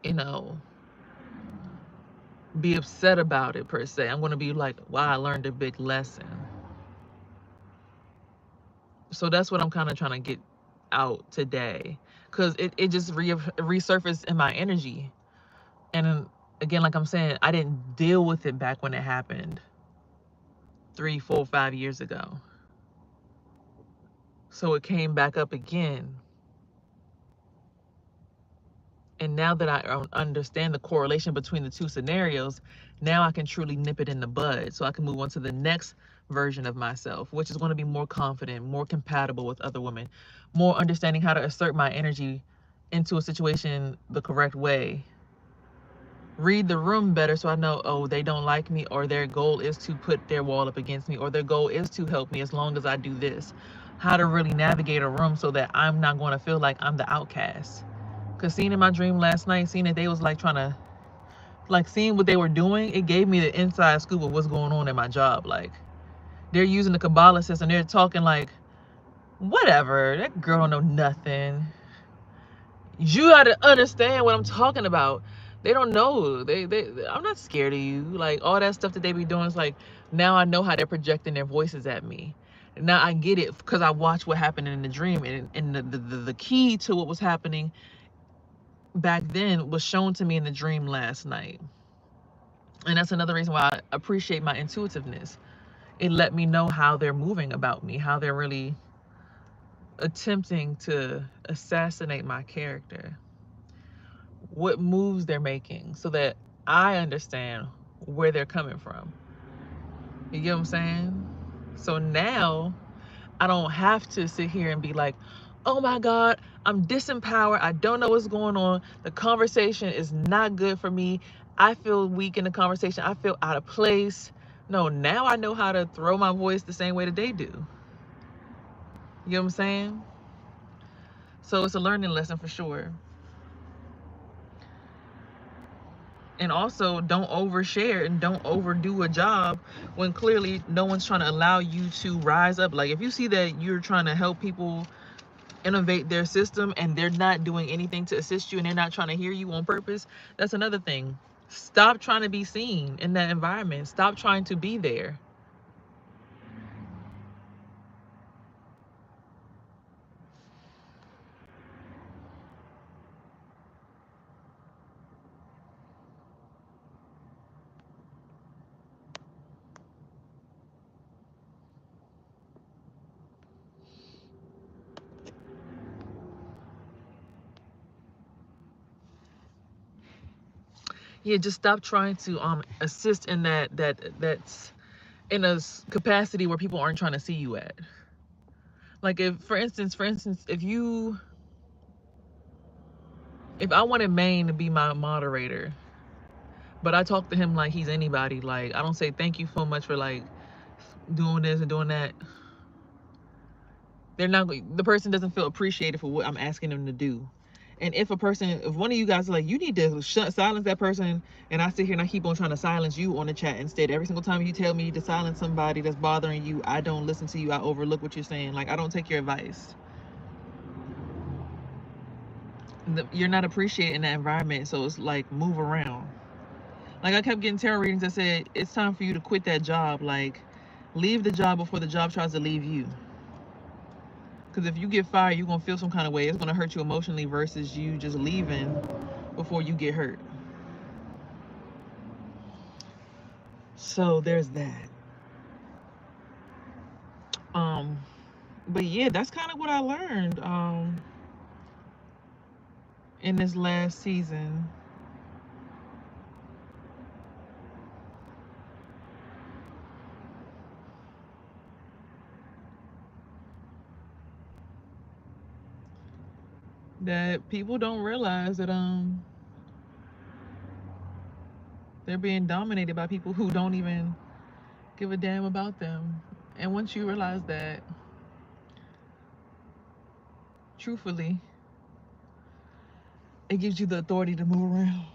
you know, be upset about it per se. I'm going to be like, wow, I learned a big lesson. So that's what I'm kind of trying to get out today, because it just resurfaced in my energy. And again, like I'm saying, I didn't deal with it back when it happened 3, 4, 5 years ago. So it came back up again. And now that I understand the correlation between the two scenarios, now I can truly nip it in the bud so I can move on to the next version of myself, which is going to be more confident, more compatible with other women, more understanding how to assert my energy into a situation the correct way. Read the room better so I know, oh, they don't like me, or their goal is to put their wall up against me, or their goal is to help me as long as I do this. How to really navigate a room so that I'm not going to feel like I'm the outcast. Because seeing in my dream last night, seeing that they was like trying to, like seeing what they were doing, it gave me the inside scoop of what's going on in my job. Like, they're using the Kabbalah system. They're talking like, whatever, that girl don't know nothing. You got to understand what I'm talking about. They don't know. I'm not scared of you. Like, all that stuff that they be doing is like, now I know how they're projecting their voices at me. Now I get it because I watched what happened in the dream. And the key to what was happening back then was shown to me in the dream last night. And that's another reason why I appreciate my intuitiveness. It let me know how they're moving about me, how they're really attempting to assassinate my character, what moves they're making, so that I understand where they're coming from. You get what I'm saying? So now I don't have to sit here and be like, oh my God, I'm disempowered. I don't know what's going on. The conversation is not good for me. I feel weak in the conversation. I feel out of place. No, now I know how to throw my voice the same way that they do. You know what I'm saying? So it's a learning lesson for sure. And also, don't overshare and don't overdo a job when clearly no one's trying to allow you to rise up. Like, if you see that you're trying to help people innovate their system and they're not doing anything to assist you and they're not trying to hear you on purpose, that's another thing. Stop trying to be seen in that environment. Stop trying to be there. Yeah, just stop trying to assist in that's in a capacity where people aren't trying to see you at. Like, if for instance, if I wanted Maine to be my moderator, but I talk to him like he's anybody, like I don't say thank you so much for like doing this and doing that, they're not, the person doesn't feel appreciated for what I'm asking them to do. And if one of you guys are like, you need to silence that person, and I sit here and I keep on trying to silence you on the chat instead, every single time you tell me to silence somebody that's bothering you, I don't listen to you, I overlook what you're saying, like I don't take your advice. You're not appreciated in that environment, so it's like, move around. Like, I kept getting tarot readings that said it's time for you to quit that job, like leave the job before the job tries to leave you. Because if you get fired, you're going to feel some kind of way. It's going to hurt you emotionally versus you just leaving before you get hurt. So there's that. But yeah, that's kind of what I learned in this last season. That people don't realize that they're being dominated by people who don't even give a damn about them. And once you realize that, truthfully, it gives you the authority to move around.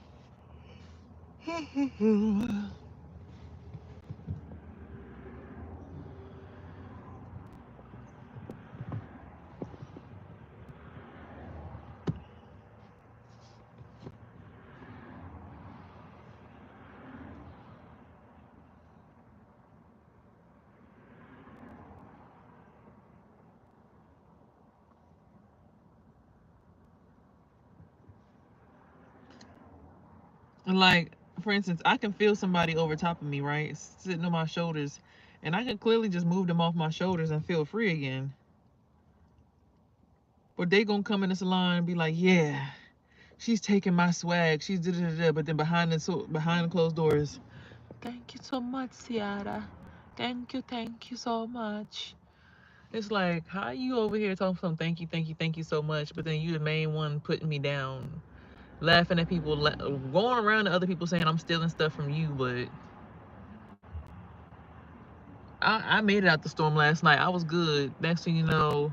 Like, for instance, I can feel somebody over top of me, right? Sitting on my shoulders. And I can clearly just move them off my shoulders and feel free again. But they gonna come in the salon and be like, yeah, She's taking my swag. She's da-da-da-da, but then behind the closed doors, thank you so much, Ciara. Thank you so much. It's like, how you over here talking some thank you so much, but then you the main one putting me down, laughing at people, going around to other people saying I'm stealing stuff from you, but I made it out the storm last night. I was good. Next thing you know,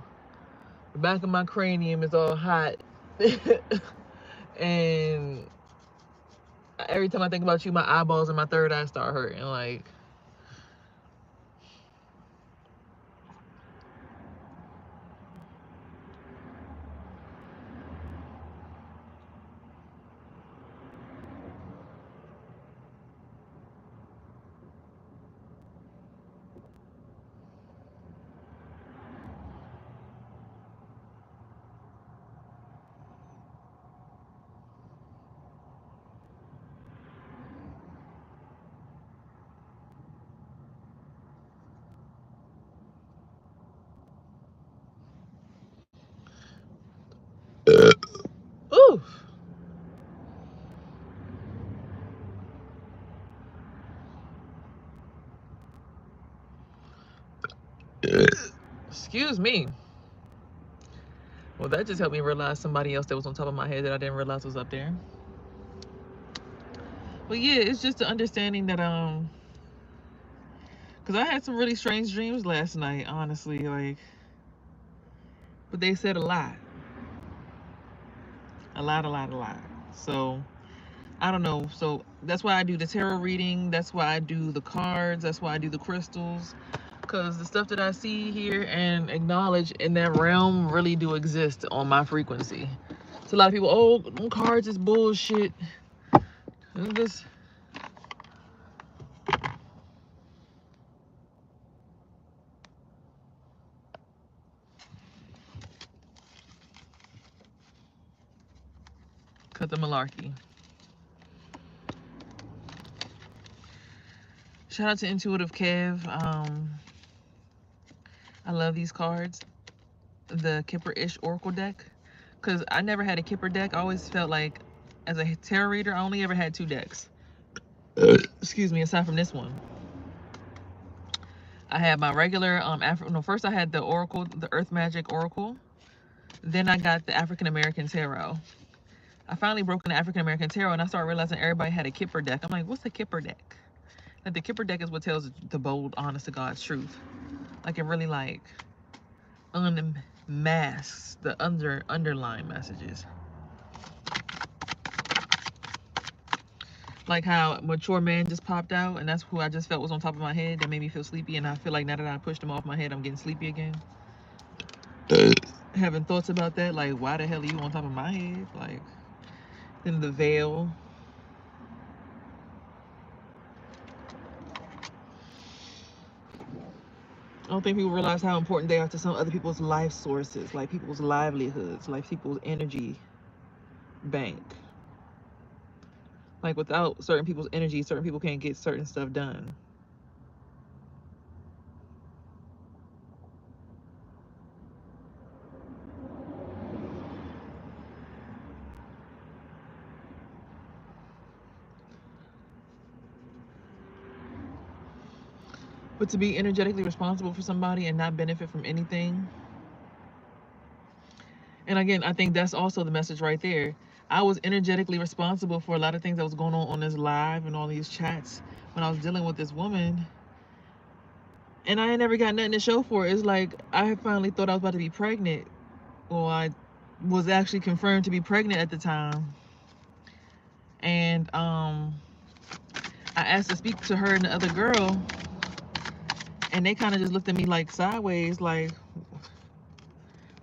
the back of my cranium is all hot. And every time I think about you, my eyeballs and my third eye start hurting. Like, ooh. Excuse me. Well, that just helped me realize somebody else that was on top of my head that I didn't realize was up there. But yeah, it's just the understanding that because I had some really strange dreams last night, honestly, like, but they said a lot. A lot. So I don't know. So that's why I do the tarot reading. That's why I do the cards. That's why I do the crystals. Because the stuff that I see here and acknowledge in that realm really do exist on my frequency. So a lot of people, oh, cards is bullshit. And this. Cut the malarkey. Shout out to Intuitive Kev. I love these cards. The Kipper-ish Oracle deck. Because I never had a Kipper deck. I always felt like, as a tarot reader, I only ever had 2 decks. Excuse me, aside from this one. I had my regular, first I had the Oracle, the Earth Magic Oracle. Then I got the African American Tarot. I finally broke into African American Tarot and I started realizing everybody had a Kipper deck. I'm like, what's a Kipper deck? Like, the Kipper deck is what tells the bold, honest to God's truth. Like, it really, like, unmasks the underlying messages. Like how Mature Man just popped out, and that's who I just felt was on top of my head. That made me feel sleepy, and I feel like now that I pushed him off my head, I'm getting sleepy again. Having thoughts about that, like, why the hell are you on top of my head? Like, then the veil. I don't think people realize how important they are to some other people's life sources, like people's livelihoods, like people's energy bank. Like, without certain people's energy, certain people can't get certain stuff done. But to be energetically responsible for somebody and not benefit from anything. And again, I think that's also the message right there. I was energetically responsible for a lot of things that was going on this live and all these chats when I was dealing with this woman. And I ain't never got nothing to show for it. It's like, I finally thought I was about to be pregnant. Well, I was actually confirmed to be pregnant at the time. And I asked to speak to her and the other girl. And they kind of just looked at me like sideways, like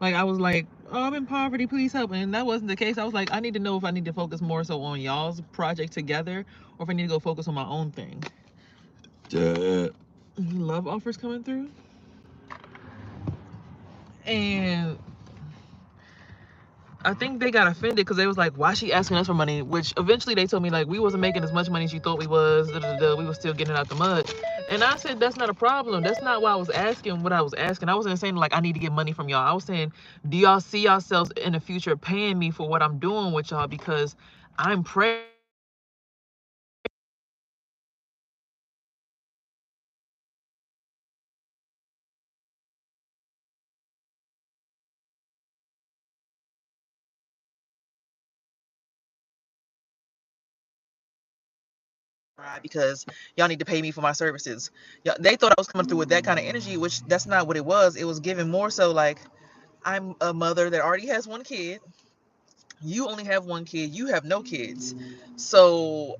I was like, oh, I'm in poverty, please help. And that wasn't the case. I was like, I need to know if I need to focus more so on y'all's project together or if I need to go focus on my own thing. Love offers coming through. And I think they got offended because they was like, why she asking us for money? Which eventually they told me like we wasn't making as much money as you thought we was. We was still getting out the mud. And I said, that's not a problem. That's not why I was asking what I was asking. I wasn't saying like I need to get money from y'all. I was saying, do y'all see yourselves in the future paying me for what I'm doing with y'all? Because I'm pregnant. Because y'all need to pay me for my services. They thought I was coming through with that kind of energy, which that's not what it was. It was given more so like I'm a mother that already has one kid. You only have one kid. You have no kids. So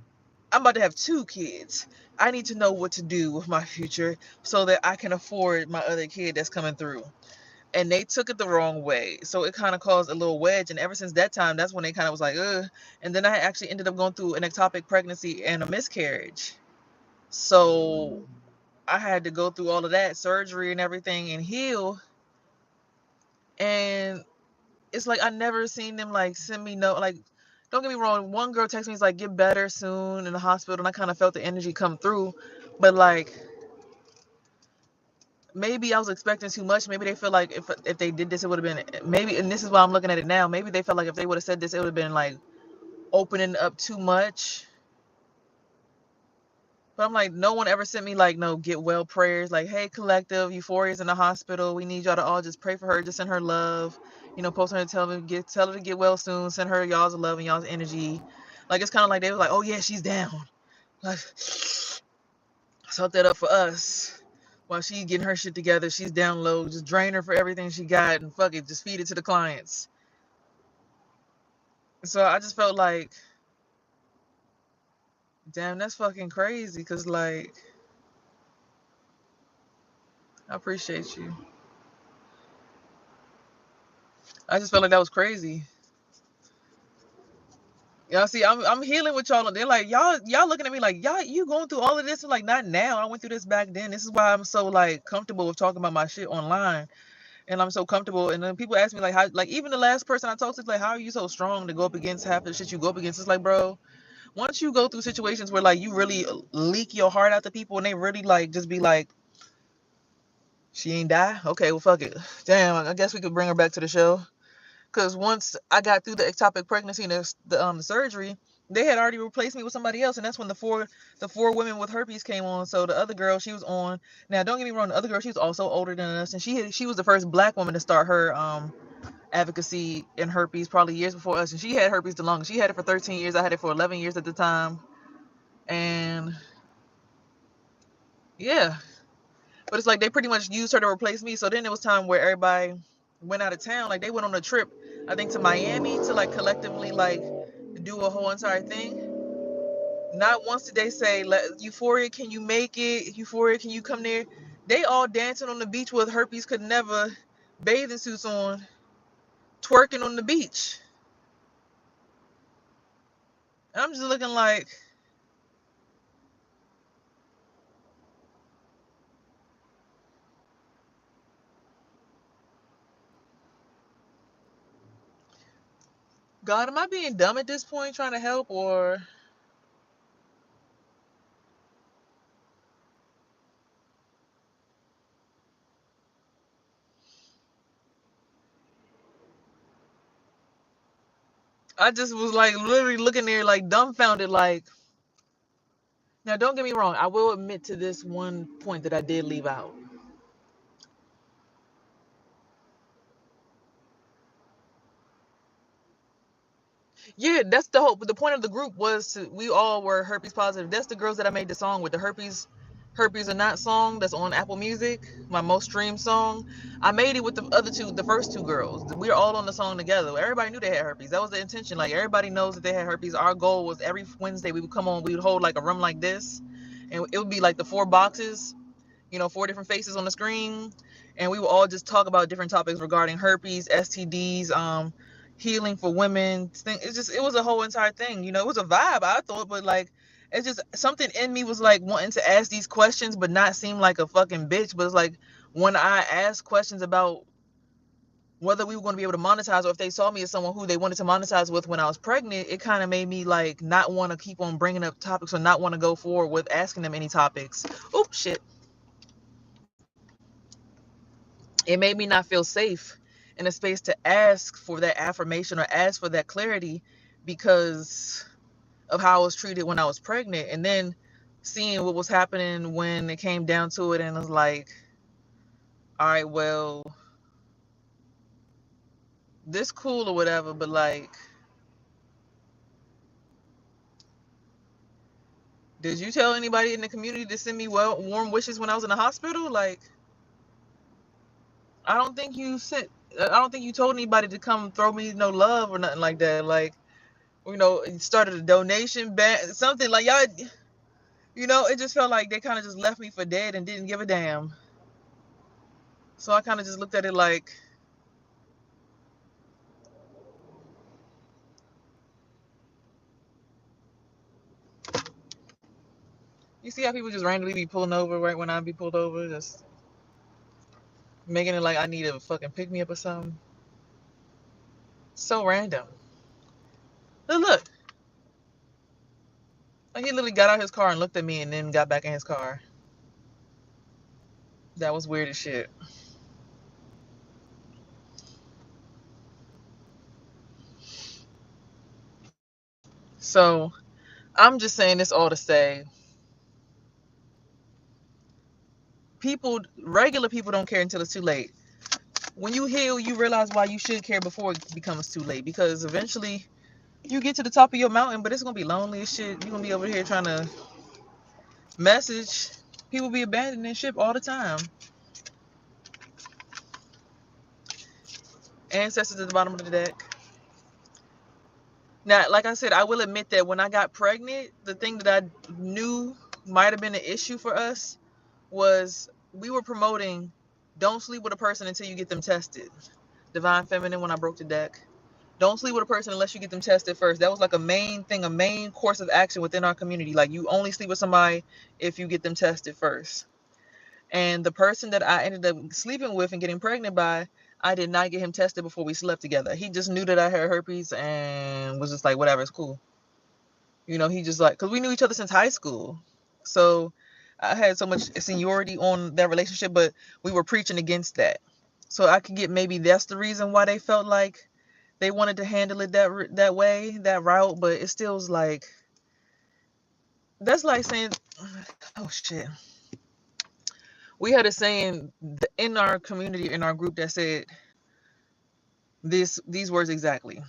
I'm about to have two kids. I need to know what to do with my future so that I can afford my other kid that's coming through. And they took it the wrong way. So it kind of caused a little wedge. And ever since that time, that's when they kind of was like, ugh. And then I actually ended up going through an ectopic pregnancy and a miscarriage. So I had to go through all of that surgery and everything and heal. And it's like I never seen them like send me no like. Don't get me wrong. One girl texted me, "Is like get better soon in the hospital," and I kind of felt the energy come through. But like maybe I was expecting too much. Maybe they feel like if they did this, it would have been maybe. And this is why I'm looking at it now. Maybe they felt like if they would have said this, it would have been like opening up too much. But I'm like, no one ever sent me like no get well prayers. Like, hey, collective, Euphoria's in the hospital. We need y'all to all just pray for her. Just send her love. Post her and tell her to get well soon. Send her y'all's love and y'all's energy. Like it's kind of like they was like, oh yeah, she's down. Like, suck that up for us. While she's getting her shit together, she's down low. Just drain her for everything she got and fuck it, just feed it to the clients. So I just felt like, damn, that's fucking crazy. Cause like, I appreciate you. I just felt like that was crazy. Y'all see, I'm healing with y'all. They're like, y'all looking at me like, y'all, you going through all of this? I'm like, not now. I went through this back then. This is why I'm so like comfortable with talking about my shit online. And I'm so comfortable. And then people ask me like, how, like even the last person I talked to, like, how are you so strong to go up against half the shit you go up against? It's like, bro, once you go through situations where like you really leak your heart out to people and they really like just be like, she ain't die. Okay, well fuck it. Damn, I guess we could bring her back to the show. Because once I got through the ectopic pregnancy and the surgery, they had already replaced me with somebody else, and that's when the four women with herpes came on. So the other girl, she was on. Now, don't get me wrong, the other girl, she was also older than us, and she was the first black woman to start her advocacy in herpes, probably years before us, and she had herpes the longest. She had it for 13 years. I had it for 11 years at the time, and yeah, but it's like they pretty much used her to replace me. So then it was time where everybody went out of town. Like they went on a trip, I think to Miami to like collectively like do a whole entire thing. Not once did they say, Euphoria, can you make it? Euphoria, can you come there? They all dancing on the beach with herpes could never, bathing suits on, twerking on the beach. And I'm just looking like, God, am I being dumb at this point trying to help? Or I just was like literally looking there like dumbfounded. Like, now don't get me wrong, I will admit to this one point that I did leave out. Yeah, that's the hope. But the point of the group was we all were herpes positive. That's the girls that I made the song with, the herpes or not song that's on Apple Music, my most streamed song. I made it with the first two girls. We were all on the song together. Everybody knew they had herpes. That was the intention. Like everybody knows that they had herpes. Our goal was every Wednesday we would come on, we would hold like a room like this, and it would be like the four boxes, four different faces on the screen, and we would all just talk about different topics regarding herpes, STDs, healing for women. It was a whole entire thing. It was a vibe, I thought, but like, it's just something in me was like wanting to ask these questions, but not seem like a fucking bitch. But it's like when I ask questions about whether we were going to be able to monetize, or if they saw me as someone who they wanted to monetize with when I was pregnant, it kind of made me like not want to keep on bringing up topics, or not want to go forward with asking them any topics. Oops, shit. It made me not feel safe in a space to ask for that affirmation or ask for that clarity, because of how I was treated when I was pregnant. And then seeing what was happening when it came down to it, and it was like, all right, well, this cool or whatever, but like, did you tell anybody in the community to send me warm wishes when I was in the hospital? Like, I don't think you sent. I don't think you told anybody to come throw me no love or nothing like that. Like, started a donation bank, something like y'all. It just felt like they kind of just left me for dead and didn't give a damn. So I kind of just looked at it like, you see how people just randomly be pulling over right when I be pulled over, just making it like I need a fucking pick me up or something. So random. Look, like he literally got out his car and looked at me and then got back in his car. That was weird as shit. So I'm just saying this all to say, regular people don't care until it's too late. When you heal, you realize why you should care before it becomes too late, because eventually you get to the top of your mountain, but it's gonna be lonely as shit. You're gonna be over here trying to message. People be abandoning ship all the time. Ancestors at the bottom of the deck. Now, like I said, I will admit that when I got pregnant, the thing that I knew might have been an issue for us was we were promoting don't sleep with a person until you get them tested. Divine Feminine, when I broke the deck. Don't sleep with a person unless you get them tested first. That was like a main thing, a main course of action within our community. Like, you only sleep with somebody if you get them tested first. And the person that I ended up sleeping with and getting pregnant by, I did not get him tested before we slept together. He just knew that I had herpes and was just like, whatever, it's cool. He just like, because we knew each other since high school. So I had so much seniority on that relationship, but we were preaching against that. So I could get, maybe that's the reason why they felt like they wanted to handle it that way, that route. But it still was like, that's like saying, oh shit. We had a saying in our community, in our group, that said these words exactly.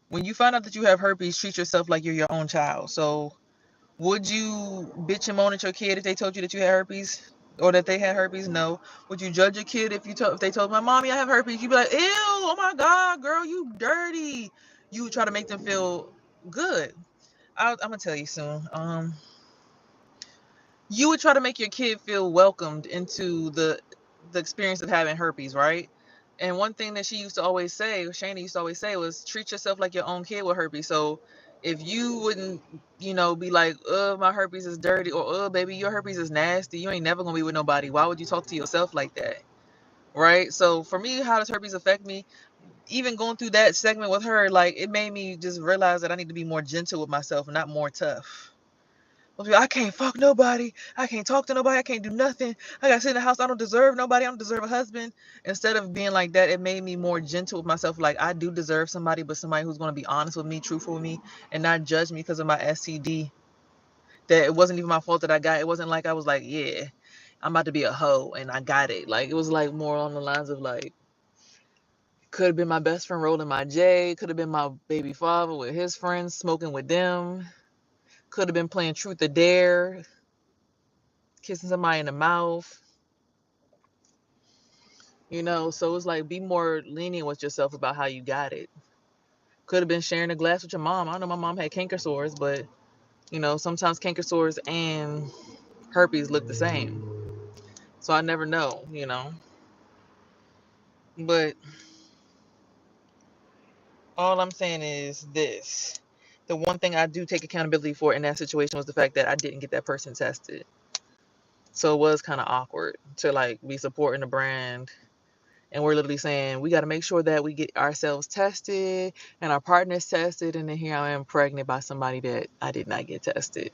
When you find out that you have herpes, treat yourself like you're your own child. So would you bitch and moan at your kid if they told you that you had herpes, or that they had herpes? No. Would you judge your kid if they told my mommy I have herpes? You'd be like, ew, oh my god, girl, you dirty. You would try to make them feel good. I'm gonna tell you soon. You would try to make your kid feel welcomed into the experience of having herpes, right? And one thing that she used to always say, Shana used to always say, was treat yourself like your own kid with herpes. So if you wouldn't, be like, my herpes is dirty, or baby, your herpes is nasty, you ain't never gonna be with nobody. Why would you talk to yourself like that? Right? So for me, how does herpes affect me? Even going through that segment with her, like, it made me just realize that I need to be more gentle with myself and not more tough. I can't fuck nobody. I can't talk to nobody. I can't do nothing. I gotta sit in the house. I don't deserve nobody. I don't deserve a husband. Instead of being like that, it made me more gentle with myself. Like, I do deserve somebody, but somebody who's gonna be honest with me, truthful with me, and not judge me because of my STD. That it wasn't even my fault that I got. It wasn't like I was like, yeah, I'm about to be a hoe and I got it. Like, it was like more on the lines of like, could have been my best friend rolling my J. Could have been my baby father with his friends smoking with them. Could have been playing truth or dare, kissing somebody in the mouth, so it's like, be more lenient with yourself about how you got it. Could have been sharing a glass with your mom. I don't know, my mom had canker sores, but sometimes canker sores and herpes look the same, so I never know. But all I'm saying is this: the one thing I do take accountability for in that situation was the fact that I didn't get that person tested. So it was kind of awkward to like be supporting the brand. And we're literally saying we got to make sure that we get ourselves tested and our partners tested. And then here I am pregnant by somebody that I did not get tested.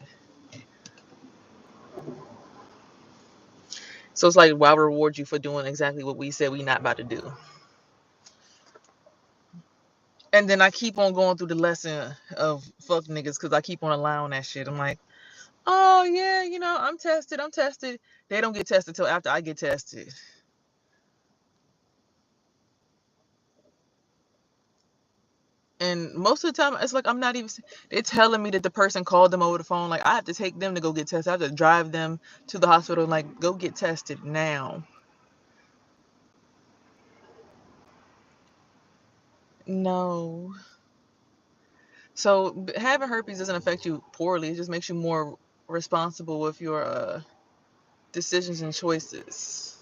So it's like, why reward you for doing exactly what we said we not about to do? And then I keep on going through the lesson of fuck niggas because I keep on allowing that shit. I'm like, oh yeah, you know, I'm tested. They don't get tested till after I get tested. And most of the time, it's like I'm not even. They're telling me that the person called them over the phone. Like I have to take them to go get tested. I have to drive them to the hospital. And like, go get tested now. No. So having herpes doesn't affect you poorly. It just makes you more responsible with your decisions and choices.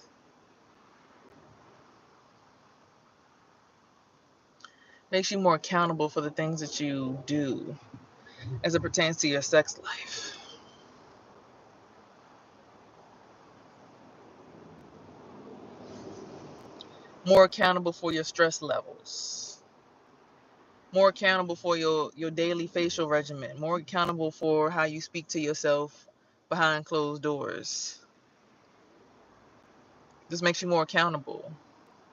Makes you more accountable for the things that you do as it pertains to your sex life. More accountable for your stress levels. More accountable for your daily facial regimen. More accountable for how you speak to yourself behind closed doors. This makes you more accountable.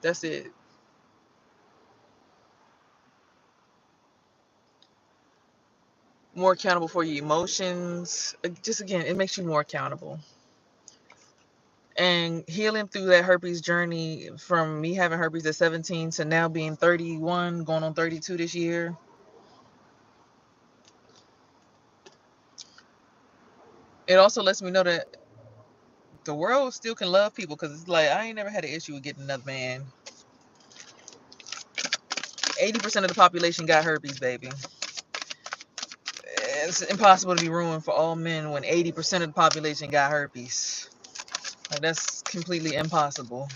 That's it. More accountable for your emotions. Just again, it makes you more accountable. And healing through that herpes journey from me having herpes at 17 to now being 31, going on 32 this year. It also lets me know that the world still can love people because it's like I ain't never had an issue with getting another man. 80% of the population got herpes, baby. It's impossible to be ruined for all men when 80% of the population got herpes. Like, that's completely impossible.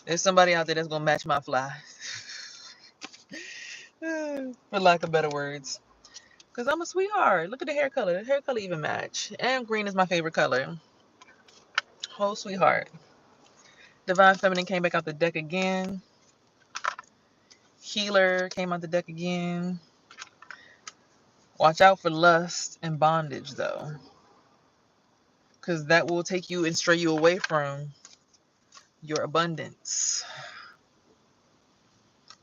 There's somebody out there that's gonna match my fly. For lack of better words. Because I'm a sweetheart. Look at the hair color. The hair color even match. And green is my favorite color. Whole sweetheart. Divine Feminine came back out the deck again. Healer came out the deck again. Watch out for lust and bondage, though. Because that will take you and stray you away from your abundance.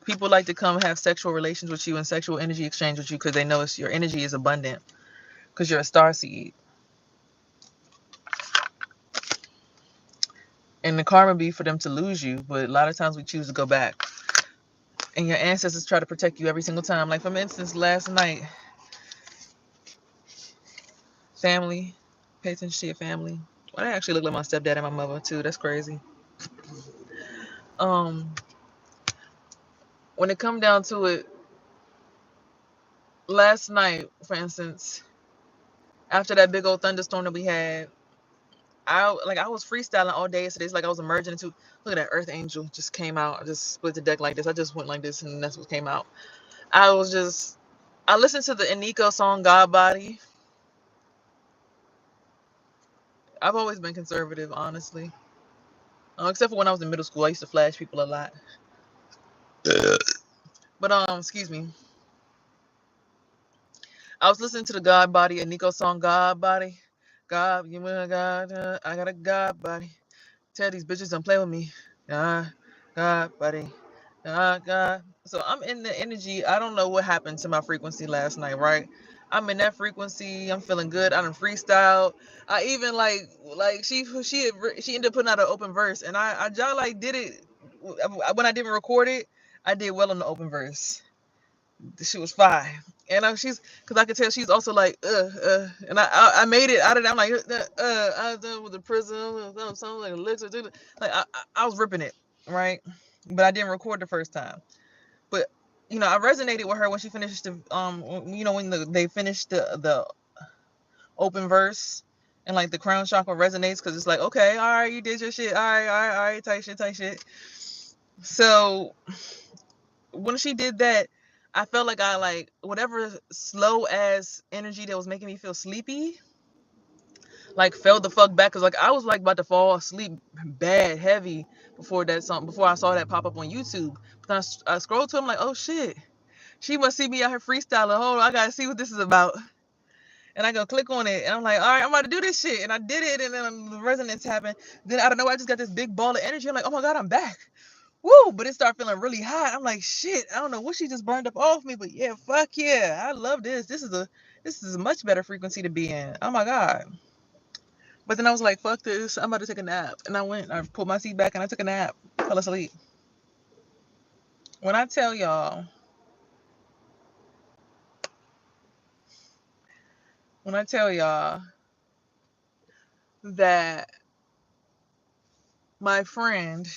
People like to come have sexual relations with you and sexual energy exchange with you because they know your energy is abundant. Because you're a starseed. And the karma be for them to lose you, but a lot of times we choose to go back. And your ancestors try to protect you every single time. Like, for instance, last night, family, pay attention to your family. Well, I actually look like my stepdad and my mother, too. That's crazy. When it come down to it, last night, for instance, after that big old thunderstorm that we had, I was freestyling all day yesterday. It's like I was emerging into, look at that Earth Angel just came out. I just split the deck like this. I just went like this and that's what came out. I listened to the Eniko song God Body. I've always been conservative, honestly. Except for when I was in middle school, I used to flash people a lot. But excuse me. I was listening to the God Body Eniko song God Body. God, you want God, I got a God body. Tell these bitches don't play with me. God body. God. So I'm in the energy. I don't know what happened to my frequency last night, right? I'm in that frequency. I'm feeling good. I done freestyle. I even like she ended up putting out an open verse, and I just like did it when I didn't record it. I did well on the open verse. She was fine, and she's because I could tell she's also like and I made it out of that. I'm like I done with the prison something like elixir, like I was ripping it, right, but I didn't record the first time. But I resonated with her when she finished the when they finished the open verse, and like the crown chakra resonates because it's like, okay, all right, you did your shit, all right, tight shit. So when she did that, I felt like I whatever slow ass energy that was making me feel sleepy, like fell the fuck back, because like I was like about to fall asleep bad heavy before that song, before I saw that pop up on YouTube. But then I scrolled to him like, oh shit, she must see me out here freestyling. Hold on, I gotta see what this is about. And I go click on it, and I'm like, all right, I'm about to do this shit. And I did it, and then the resonance happened. Then I don't know, I just got this big ball of energy. I'm like, oh my God, I'm back. Woo! But it started feeling really hot. I'm like, shit, I don't know what she just burned up off me, but yeah, fuck yeah. I love this. This is a much better frequency to be in. Oh my God. But then I was like, fuck this. I'm about to take a nap. And I pulled my seat back and I took a nap. Fell asleep. When I tell y'all, that my friend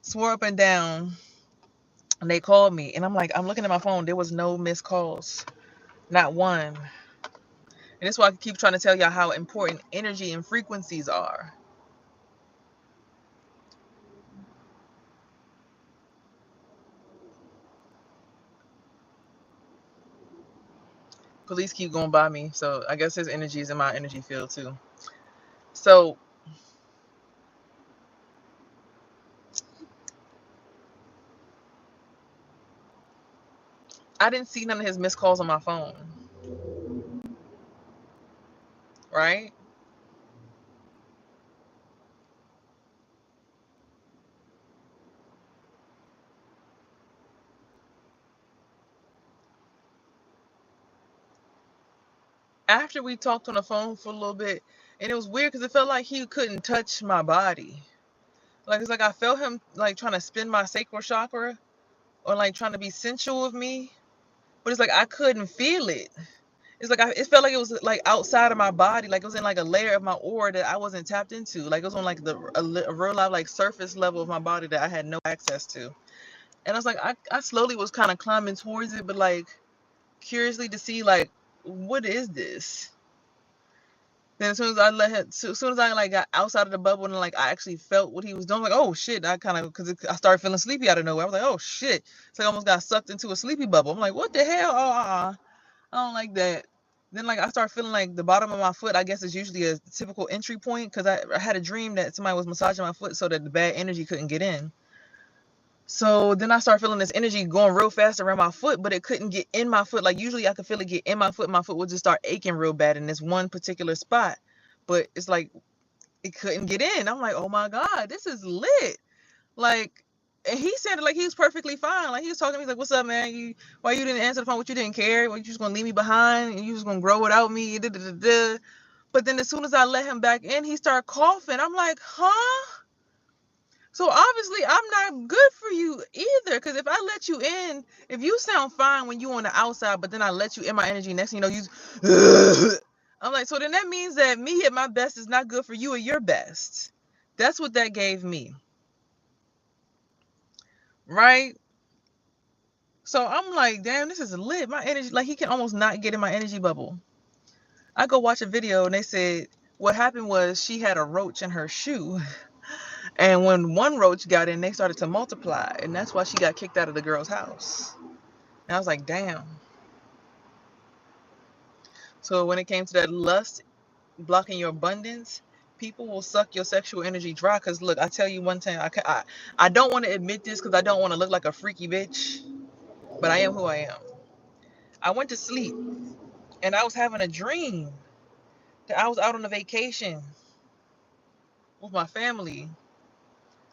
swore up and down, and they called me, and I'm like, I'm looking at my phone. There was no missed calls. Not one. And that's why I keep trying to tell y'all how important energy and frequencies are. Police keep going by me, so I guess his energy is in my energy field too. So I didn't see none of his missed calls on my phone, right? After we talked on the phone for a little bit, and it was weird because it felt like he couldn't touch my body. Like it's like I felt him like trying to spin my sacral chakra, or like trying to be sensual with me, but it's like I couldn't feel it. It's like it felt like it was like outside of my body, like it was in like a layer of my aura that I wasn't tapped into. Like it was on like a real life like surface level of my body that I had no access to. And I was like, I slowly was kind of climbing towards it, but like curiously to see like what is this. Then as soon as I let him, as soon as I like got outside of the bubble and like I actually felt what he was doing, like oh shit, I kind of because I started feeling sleepy out of nowhere. I was like oh shit, it's like I almost got sucked into a sleepy bubble. I'm like what the hell? Oh I don't like that. Then like I start feeling like the bottom of my foot. I guess is usually a typical entry point because I had a dream that somebody was massaging my foot so that the bad energy couldn't get in. So then I started feeling this energy going real fast around my foot, but it couldn't get in my foot. Like usually I could feel it get in my foot. My foot would just start aching real bad in this one particular spot. But it's like it couldn't get in. I'm like, oh my God, this is lit. Like, and he sounded like he was perfectly fine. Like he was talking to me, he's like, what's up, man? Why you didn't answer the phone? What you didn't care? Why you just gonna leave me behind and you just gonna grow without me? Da, da, da, da. But then as soon as I let him back in, he started coughing. I'm like, huh? So obviously I'm not good for you either. Because if I let you in, if you sound fine when you on the outside, but then I let you in my energy, next thing you know, you I'm like, so then that means that me at my best is not good for you at your best. That's what that gave me. Right? So I'm like, damn, this is lit. My energy, like he can almost not get in my energy bubble. I go watch a video and they said what happened was she had a roach in her shoe. And when one roach got in, they started to multiply. And that's why she got kicked out of the girl's house. And I was like, damn. So when it came to that lust blocking your abundance, people will suck your sexual energy dry. Because look, I tell you one thing, I don't want to admit this because I don't want to look like a freaky bitch. But I am who I am. I went to sleep and I was having a dream that I was out on a vacation with my family.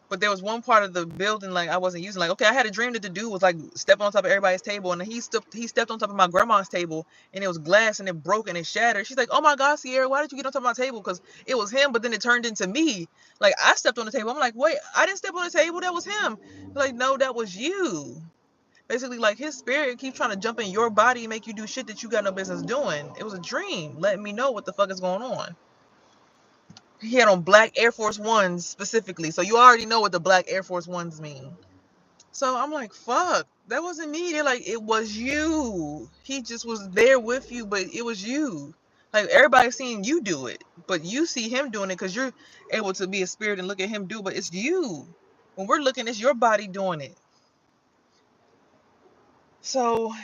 But there was one part of the building like I wasn't using. Like, okay, I had a dream that the dude was like stepping on top of everybody's table, and he stepped on top of my grandma's table, and it was glass, and it broke and it shattered. She's like, "Oh my God, Sierra, why did you get on top of my table?" Because it was him, but then it turned into me. Like I stepped on the table. I'm like, wait, I didn't step on the table. That was him. Like, no, that was you. Basically, like his spirit keeps trying to jump in your body and make you do shit that you got no business doing. It was a dream. Let me know what the fuck is going on. He had on black Air Force Ones specifically, so you already know what the black Air Force Ones mean. So I'm like, fuck, that wasn't me. They're like, it was you. He just was there with you, but it was you. Like everybody's seeing you do it, but you see him doing it because you're able to be a spirit and look at him do. But it's you. When we're looking, it's your body doing it. So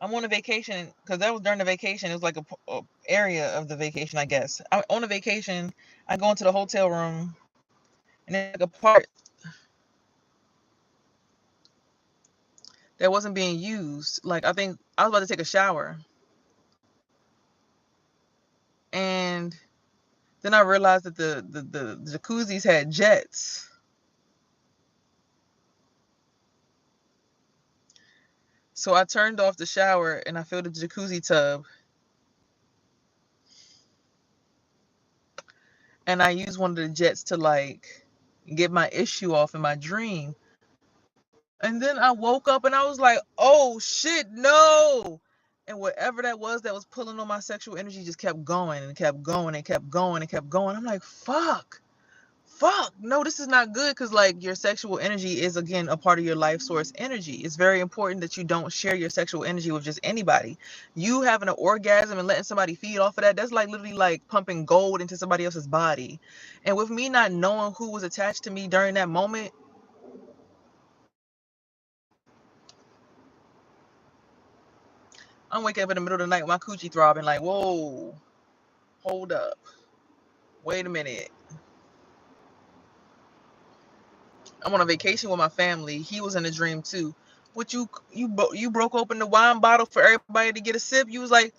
I'm on a vacation because that was during the vacation. It was like a area of the vacation, I guess. I'm on a vacation. I go into the hotel room, and there's like a part that wasn't being used. Like, I think I was about to take a shower, and then I realized that the jacuzzis had jets. So I turned off the shower and I filled the jacuzzi tub, and I used one of the jets to like get my issue off in my dream. And then I woke up and I was like, oh shit, no. And whatever that was pulling on my sexual energy just kept going and kept going and kept going and kept going. I'm like, fuck, no, this is not good, because like your sexual energy is, again, a part of your life source energy. It's very important that you don't share your sexual energy with just anybody. You having an orgasm and letting somebody feed off of that, that's like literally like pumping gold into somebody else's body. And with me not knowing who was attached to me during that moment, I'm waking up in the middle of the night with my coochie throbbing like, whoa, hold up, wait a minute. I'm on a vacation with my family. He was in a dream too. What you broke open the wine bottle for everybody to get a sip? You was like,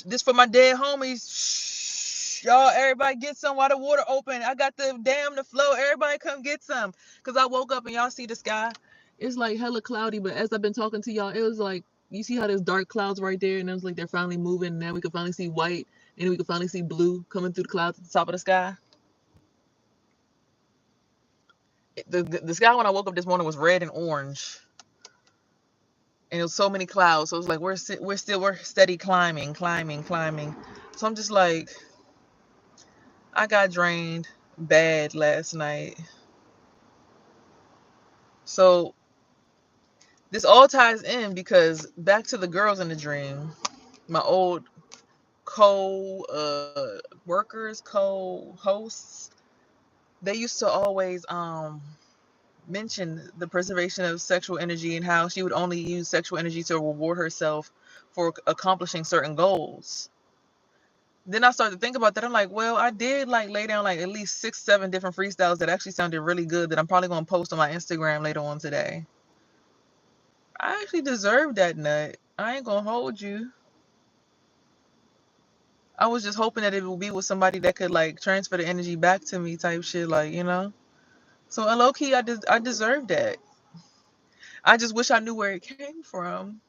this for my dead homies. Shh, y'all, everybody get some while the water open. I got the dam to flow. Everybody come get some. Cause I woke up and y'all see the sky. It's like hella cloudy, but as I've been talking to y'all, it was like, you see how there's dark clouds right there, and it was like they're finally moving. And now we can finally see white, and we can finally see blue coming through the clouds at the top of the sky. The sky when I woke up this morning was red and orange, and it was so many clouds. So it was like we're steady climbing. So I'm just like, I got drained bad last night. So this all ties in because back to the girls in the dream, my old co-workers, co-hosts, they used to always mention the preservation of sexual energy and how she would only use sexual energy to reward herself for accomplishing certain goals. Then I started to think about that. I'm like, well, I did like lay down like at least 6, 7 different freestyles that actually sounded really good that I'm probably gonna post on my Instagram later on today. I actually deserve that nut. I ain't gonna hold you. I was just hoping that it would be with somebody that could like transfer the energy back to me type shit, like, you know. So low key, I deserve that. I just wish I knew where it came from,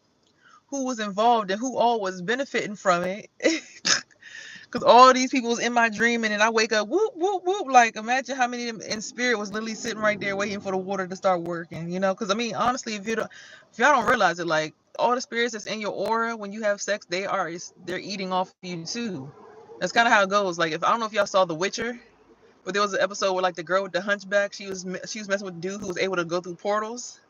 who was involved, and who all was benefiting from it. Because all these people was in my dream, and then I wake up, whoop, whoop, whoop. Like, imagine how many of them in spirit was literally sitting right there waiting for the water to start working, you know? Because, I mean, honestly, if y'all don't realize it, like, all the spirits that's in your aura when you have sex, they're eating off you, too. That's kind of how it goes. Like, I don't know if y'all saw The Witcher, but there was an episode where, like, the girl with the hunchback, she was messing with the dude who was able to go through portals,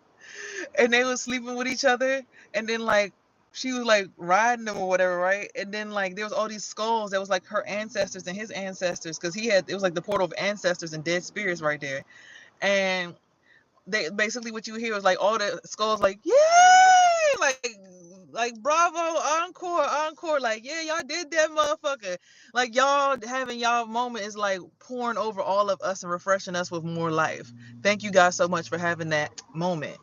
and they was sleeping with each other, and then like she was like riding them or whatever, right? And then like there was all these skulls that was like her ancestors and his ancestors, because it was like the portal of ancestors and dead spirits right there. And they basically, what you hear was like all the skulls like, yay, like bravo, encore, like, yeah, y'all did that, motherfucker. Like, y'all having y'all moment is like pouring over all of us and refreshing us with more life. Thank you guys so much for having that moment.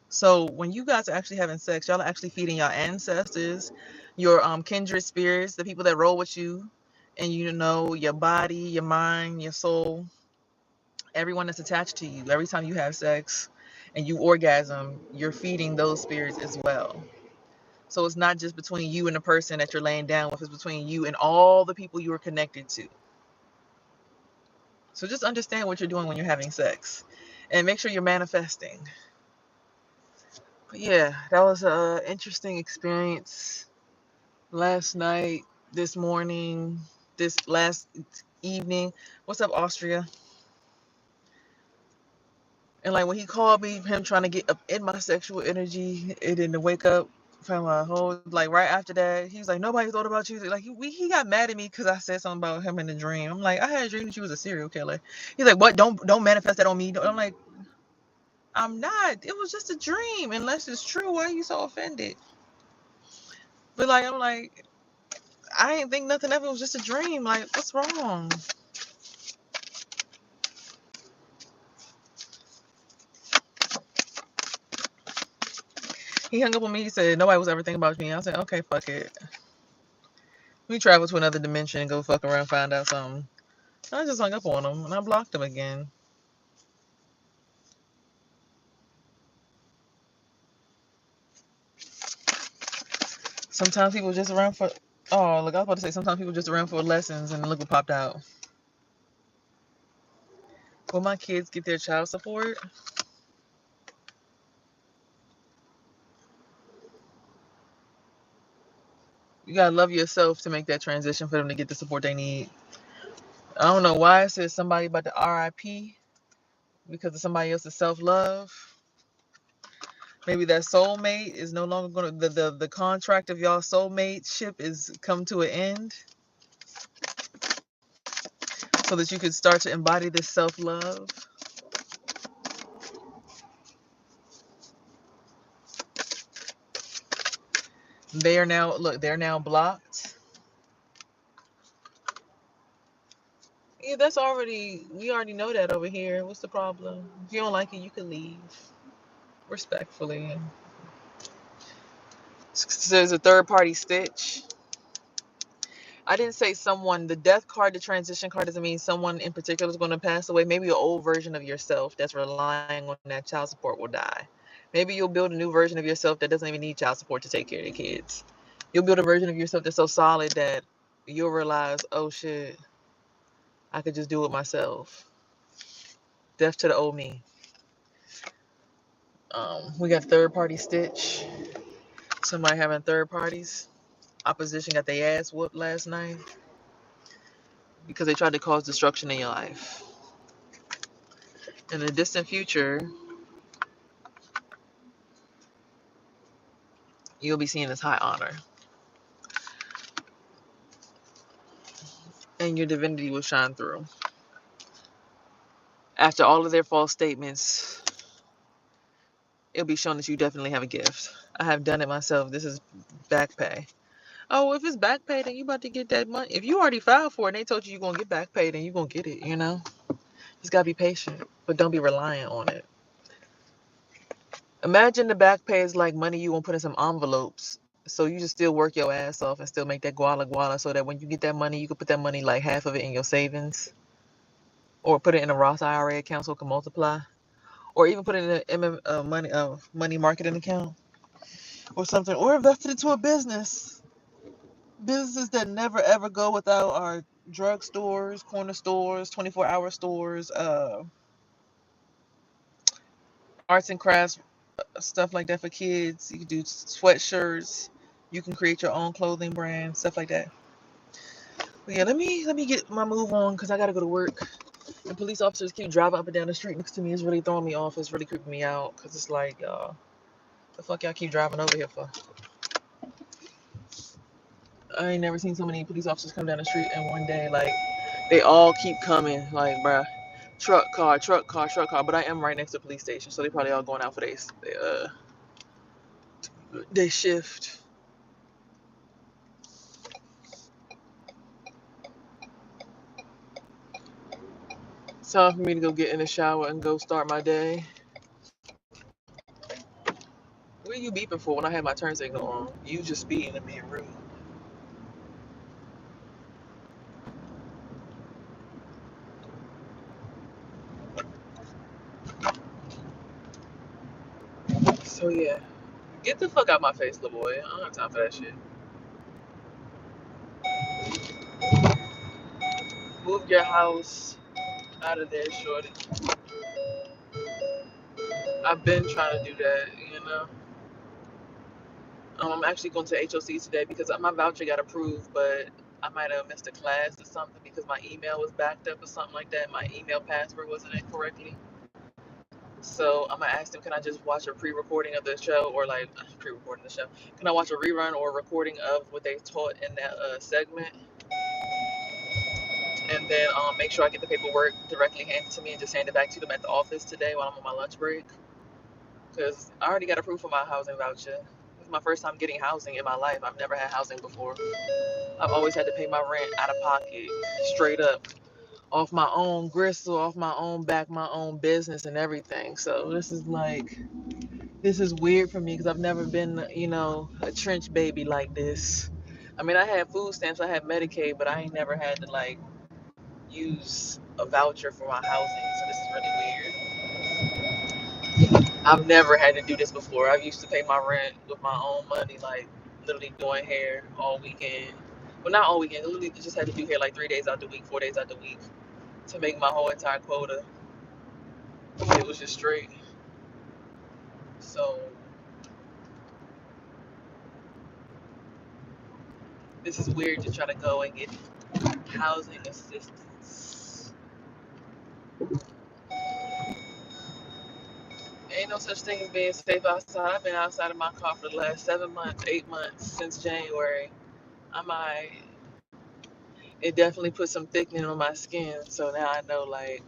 So when you guys are actually having sex, y'all are actually feeding your ancestors, your kindred spirits, the people that roll with you, and you know, your body, your mind, your soul, everyone that's attached to you. Every time you have sex and you orgasm, you're feeding those spirits as well. So it's not just between you and the person that you're laying down with, it's between you and all the people you are connected to. So just understand what you're doing when you're having sex, and make sure you're manifesting. But yeah, that was an interesting experience last night, this morning, this last evening. What's up, Austria? And like when he called me, him trying to get up in my sexual energy, and then to wake up from a whole, like right after that, he was like, nobody thought about you. Like he got mad at me because I said something about him in the dream. I'm like, I had a dream that you was a serial killer. He's like, what? Don't manifest that on me. I'm like, I'm not. It was just a dream. Unless it's true, why are you so offended? But like, I'm like, I ain't think nothing of it. It was just a dream. Like, what's wrong? He hung up on me. He said nobody was ever thinking about me. I said, okay, fuck it. We travel to another dimension and go fuck around, find out something. I just hung up on him and I blocked him again. Sometimes people just around for. Oh, look, I was about to say sometimes people just around for lessons and look what popped out. Will my kids get their child support? You gotta love yourself to make that transition for them to get the support they need. I don't know why it says somebody about the RIP because of somebody else's self-love. Maybe that soulmate is no longer gonna the contract of y'all soulmate ship is come to an end. So that you could start to embody this self-love. They are now they're now blocked. Yeah, that's already we already know that over here. What's the problem? If you don't like it, you can leave. Respectfully. There's a third party stitch. I didn't say someone, the death card, the transition card doesn't mean someone in particular is going to pass away. Maybe an old version of yourself that's relying on that child support will die. Maybe you'll build a new version of yourself that doesn't even need child support to take care of your kids. You'll build a version of yourself that's so solid that you'll realize, oh shit, I could just do it myself. Death to the old me. We got third party stitch. Somebody having third parties. Opposition got their ass whooped last night because they tried to cause destruction in your life. In the distant future, you'll be seen as high honor. And your divinity will shine through. After all of their false statements, it'll be shown that you definitely have a gift. I have done it myself. This is back pay. Oh, if it's back pay, then you about to get that money. If you already filed for it and they told you you're going to get back pay, then you're going to get it, you know? Just got to be patient, but don't be reliant on it. Imagine the back pay is like money you won't put in some envelopes. So you just still work your ass off and still make that guala so that when you get that money, you can put that money, like half of it in your savings. Or put it in a Roth IRA account so it can multiply. Or even put it in a money marketing account. Or something. Or invest it into a business. Businesses that never ever go without are drugstores, corner stores, 24-hour stores, arts and crafts, stuff like that for kids. You can do sweatshirts. You can create your own clothing brand, stuff like that. But yeah, let me get my move on because I gotta go to work. And police officers keep driving up and down the street next to me. It's really throwing me off. It's really creeping me out because it's like, the fuck y'all keep driving over here for? I ain't never seen so many police officers come down the street in one day. Like, they all keep coming. Like, bruh, truck car, truck car, truck car. But I am right next to the police station, so they probably all going out for they shift. It's time for me to go get in the shower and go start my day. What are you beeping for when I have my turn signal on? You just speeding and being rude. So yeah, get the fuck out my face, little boy. I don't have time for that shit. Move your house out of there, shorty. I've been trying to do that, you know. I'm actually going to HOC today because my voucher got approved, but I might have missed a class or something because my email was backed up or something like that. My email password wasn't in correctly. So I'm gonna ask them, can I just watch a pre-recording of the show, or like pre-recording the show? Can I watch a rerun or a recording of what they taught in that segment, and then make sure I get the paperwork directly handed to me and just hand it back to them at the office today while I'm on my lunch break? Because I already got approved for my housing voucher. my first time getting housing in my life. I've never had housing before. I've always had to pay my rent out of pocket, straight up, off my own gristle, off my own back, my own business and everything. So this is weird for me because I've never been, a trench baby like this. I mean, I had food stamps, I had Medicaid, but I ain't never had to like use a voucher for my housing. So this is really weird. I've never had to do this before. I used to pay my rent with my own money, like literally doing hair all weekend. Well, not all weekend. Literally just had to do hair like 3 days out the week, 4 days out the week to make my whole entire quota. It was just straight. So this is weird to try to go and get housing assistance. Ain't no such thing as being safe outside. I've been outside of my car for the last 7 months, 8 months, since January. It definitely put some thickening on my skin. So now I know, like,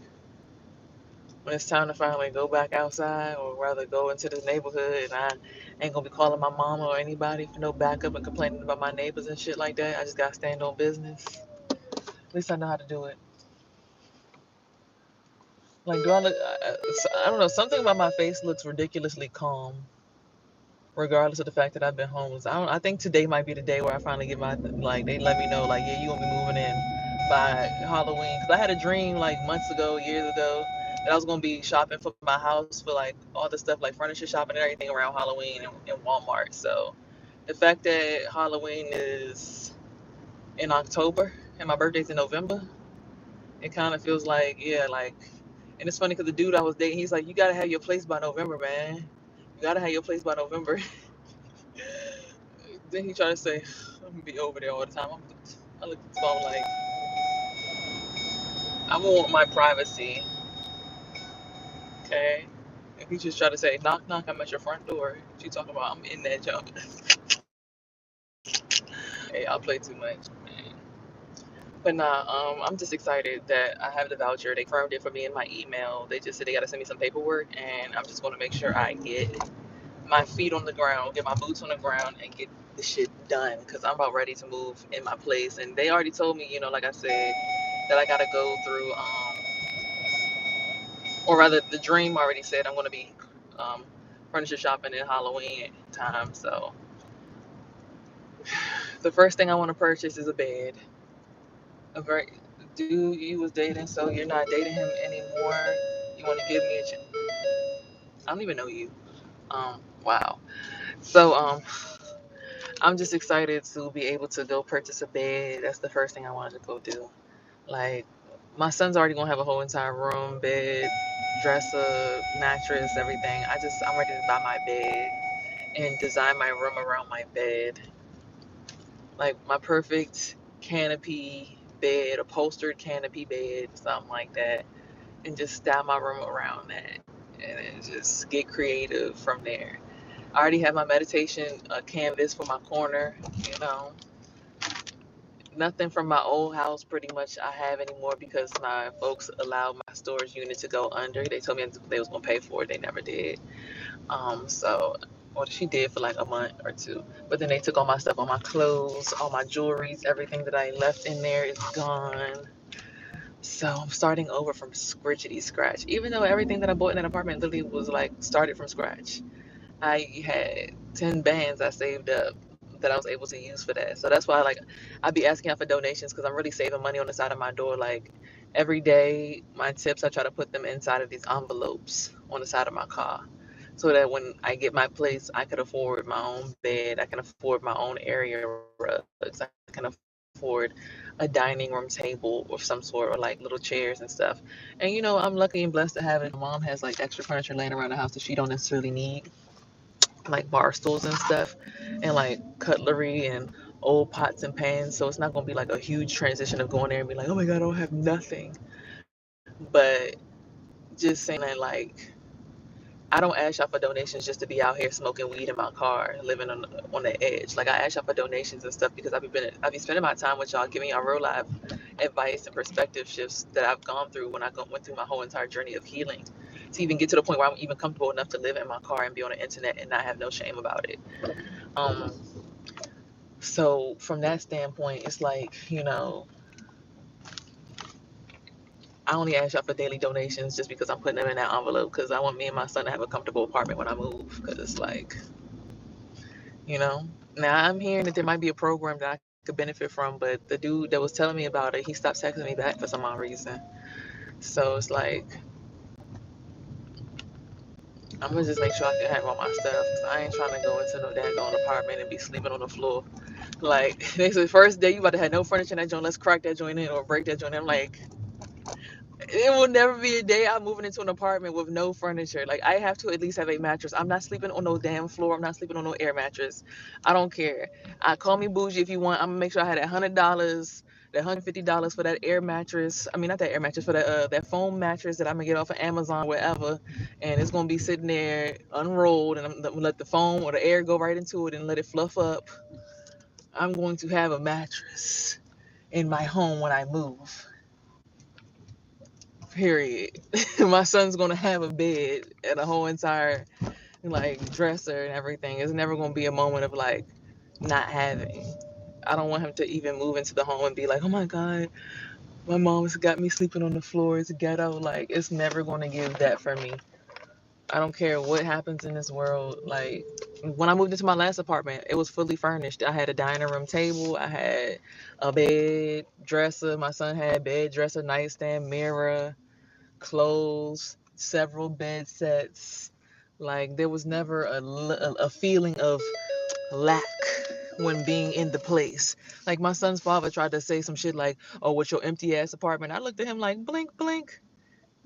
when it's time to finally go back outside, or rather go into the neighborhood, and I ain't gonna be calling my mama or anybody for no backup and complaining about my neighbors and shit like that. I just gotta stand on business. At least I know how to do it. Like, do I look? I don't know. Something about my face looks ridiculously calm, regardless of the fact that I've been homeless. I think today might be the day where I finally get my, like, they let me know, like, yeah, you gonna be moving in by Halloween. Cause I had a dream like months ago, years ago, that I was gonna be shopping for my house for like all the stuff, like furniture shopping and everything around Halloween and Walmart. So the fact that Halloween is in October and my birthday's in November, it kind of feels like, yeah, like, and it's funny because the dude I was dating, he's like, you gotta have your place by November, man. You gotta have your place by November. Then he tried to say, I'm gonna be over there all the time. I look at the phone like, I want my privacy, okay? If he just tried to say, knock, knock, I'm at your front door, what you talking about? I'm in that junk. Hey, I'll play too much, man. But nah, I'm just excited that I have the voucher. They confirmed it for me in my email. They just said they gotta send me some paperwork, and I'm just gonna make sure I get my feet on the ground, get my boots on the ground, and get the shit done. Cause I'm about ready to move in my place, and they already told me, like I said, that I gotta go through, or rather, the dream already said I'm gonna be um, furniture shopping in Halloween time. So the first thing I want to purchase is a bed. A very dude you was dating, so you're not dating him anymore. You want to give me a chance? I don't even know you. Wow. So I'm just excited to be able to go purchase a bed. That's the first thing I wanted to go do. Like, my son's already gonna have a whole entire room, bed, dresser, mattress, everything. I'm ready to buy my bed and design my room around my bed. Like my perfect canopy bed, upholstered canopy bed, something like that. And just style my room around that. And then just get creative from there. I already have my meditation canvas for my corner, you know. Nothing from my old house pretty much I have anymore because my folks allowed my storage unit to go under. They told me they was gonna pay for it. They never did. So well, she did for like a month or two. But then they took all my stuff, all my clothes, all my jewelries, everything that I left in there is gone. So I'm starting over from scritchety scratch. Even though everything that I bought in that apartment literally was like started from scratch. I had 10 bands I saved up that I was able to use for that. So that's why, like, I'd be asking out for donations because I'm really saving money on the side of my door. Like, every day, my tips, I try to put them inside of these envelopes on the side of my car so that when I get my place, I could afford my own bed. I can afford my own area rugs. I can afford a dining room table of some sort, or like little chairs and stuff. And, I'm lucky and blessed to have it. My mom has like extra furniture laying around the house that she don't necessarily need, like bar stools and stuff, and like cutlery and old pots and pans. So it's not gonna be like a huge transition of going there and be like, oh my god, I don't have nothing. But just saying that, like, I don't ask y'all for donations just to be out here smoking weed in my car, living on the edge. Like, I ask y'all for donations and stuff because I be spending my time with y'all, giving y'all real life advice and perspective shifts that I've gone through when went through my whole entire journey of healing, to even get to the point where I'm even comfortable enough to live in my car and be on the internet and not have no shame about it. Um, so from that standpoint, it's like, I only ask y'all for daily donations just because I'm putting them in that envelope because I want me and my son to have a comfortable apartment when I move. Because it's like, you know, now I'm hearing that there might be a program that I could benefit from, but the dude that was telling me about it, he stopped texting me back for some odd reason. So it's like, I'm gonna just make sure I can have all my stuff because I ain't trying to go into no daggone apartment and be sleeping on the floor. Like, they said, first day you about to have no furniture in that joint, let's crack that joint in or break that joint in. I'm like, it will never be a day I'm moving into an apartment with no furniture. Like, I have to at least have a mattress. I'm not sleeping on no damn floor. I'm not sleeping on no air mattress. I don't care. Call me bougie if you want. I'm gonna make sure I had $100, that $150 for that air mattress. I mean, not that air mattress, for that foam mattress that I'm gonna get off of Amazon, wherever, and it's gonna be sitting there unrolled, and I'm gonna let the foam or the air go right into it and let it fluff up. I'm going to have a mattress in my home when I move. Period. My son's gonna have a bed and a whole entire like dresser and everything. It's never gonna be a moment of like not having. I don't want him to even move into the home and be like, oh my God, my mom's got me sleeping on the floor. It's ghetto. Like, it's never gonna give that for me. I don't care what happens in this world. Like, when I moved into my last apartment, it was fully furnished. I had a dining room table, I had a bed, dresser. My son had bed, dresser, nightstand, mirror, clothes, several bed sets. Like, there was never a feeling of lack when being in the place. Like, my son's father tried to say some shit like, oh, what's your empty ass apartment? I looked at him like, blink, blink.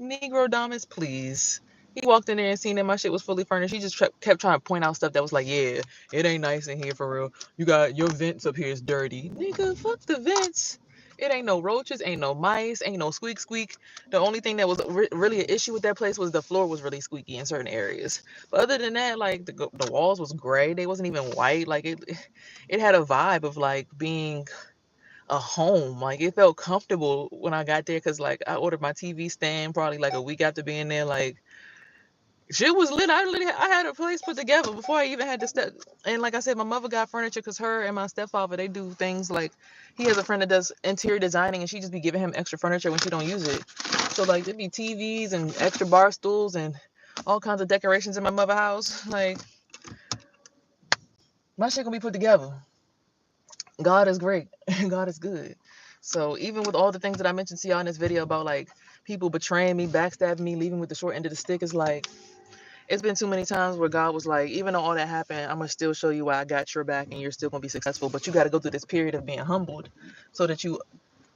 Negro Damas, please. He walked in there and seen that my shit was fully furnished. He just kept trying to point out stuff that was like, yeah, it ain't nice in here for real. You got your vents up here is dirty. Nigga, fuck the vents. It ain't no roaches, ain't no mice, ain't no squeak squeak. The only thing that was really an issue with that place was the floor was really squeaky in certain areas. But other than that, like the walls was gray. They wasn't even white. Like it had a vibe of like being a home. Like, it felt comfortable when I got there because like I ordered my TV stand probably like a week after being there. Like, shit was lit. I had a place put together before I even had to step. And like I said, my mother got furniture because her and my stepfather, they do things like, he has a friend that does interior designing and she just be giving him extra furniture when she don't use it. So like there'd be TVs and extra bar stools and all kinds of decorations in my mother house. Like, my shit gonna be put together. God is great. God is good. So even with all the things that I mentioned to y'all in this video about like people betraying me, backstabbing me, leaving with the short end of the stick, it's like, it's been too many times where God was like, even though all that happened, I'm gonna still show you why I got your back and you're still gonna be successful. But you got to go through this period of being humbled so that you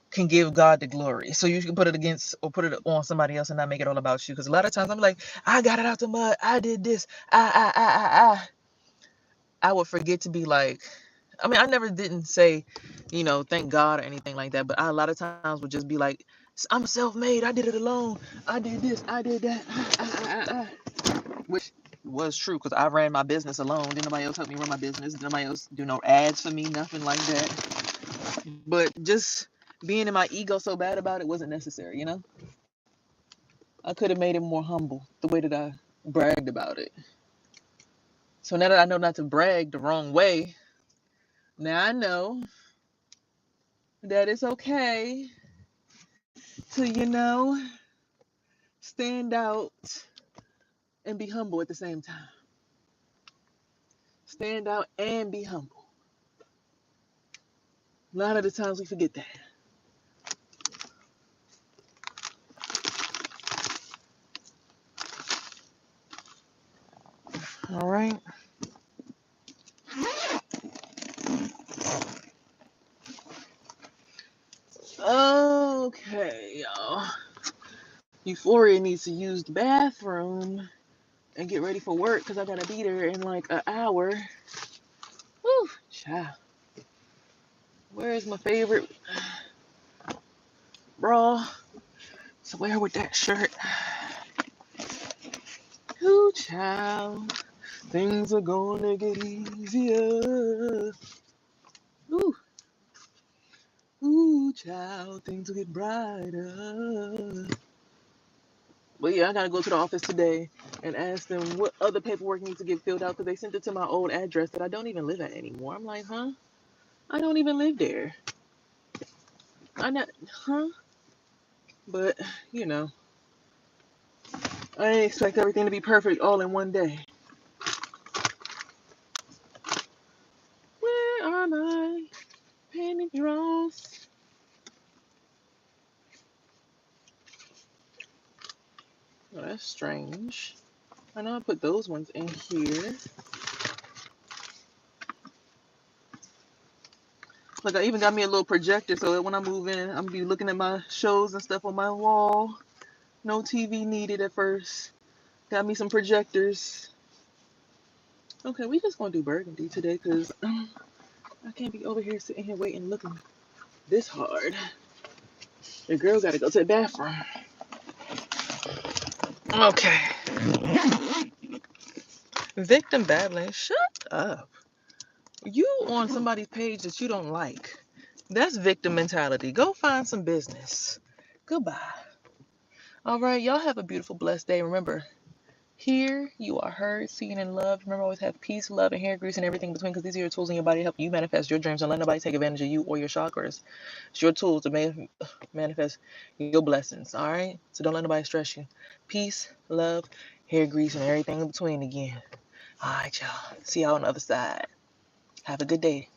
can give God the glory. So you can put it against or put it on somebody else and not make it all about you. Because a lot of times I'm like, I got it out the mud. I did this. I would forget to be like, I mean, I never didn't say, thank God or anything like that. But I a lot of times would just be like, I'm self-made. I did it alone. I did this. I did that. Which was true because I ran my business alone. Didn't nobody else help me run my business. Didn't nobody else do no ads for me. Nothing like that. But just being in my ego so bad about it wasn't necessary. I could have made it more humble the way that I bragged about it. So now that I know not to brag the wrong way, now I know that it's okay to, stand out and be humble at the same time. Stand out and be humble. A lot of the times we forget that. All right. Okay, y'all. Euphoria needs to use the bathroom and get ready for work because I gotta be there in like an hour. Whew, child. Where is my favorite bra to wear with that shirt? Ooh, child. Things are gonna get easier. Ooh. Ooh, child. Things will get brighter. But yeah, I gotta go to the office today and ask them what other paperwork needs to get filled out because they sent it to my old address that I don't even live at anymore. I'm like, huh? I don't even live there. I not, huh? But you know, I didn't expect everything to be perfect all in one day. Where are my penny drops? Oh, that's strange. I know I put those ones in here. Look, I even got me a little projector so that when I move in, I'm gonna be looking at my shows and stuff on my wall. No TV needed at first. Got me some projectors. Okay, we just gonna do burgundy today because I can't be over here sitting here waiting looking this hard. The girl gotta go to the bathroom. Okay. Victim babbling. Shut up. You on somebody's page that you don't like. That's victim mentality. Go find some business. Goodbye. All right, y'all have a beautiful, blessed day. Remember, here you are heard, seen, and loved. Remember, always have peace, love, and hair grease and everything in between because these are your tools in your body to help you manifest your dreams and let nobody take advantage of you or your chakras. It's your tools to manifest your blessings, all right? So don't let nobody stress you. Peace, love, hair grease, and everything in between again. All right, y'all. See y'all on the other side. Have a good day.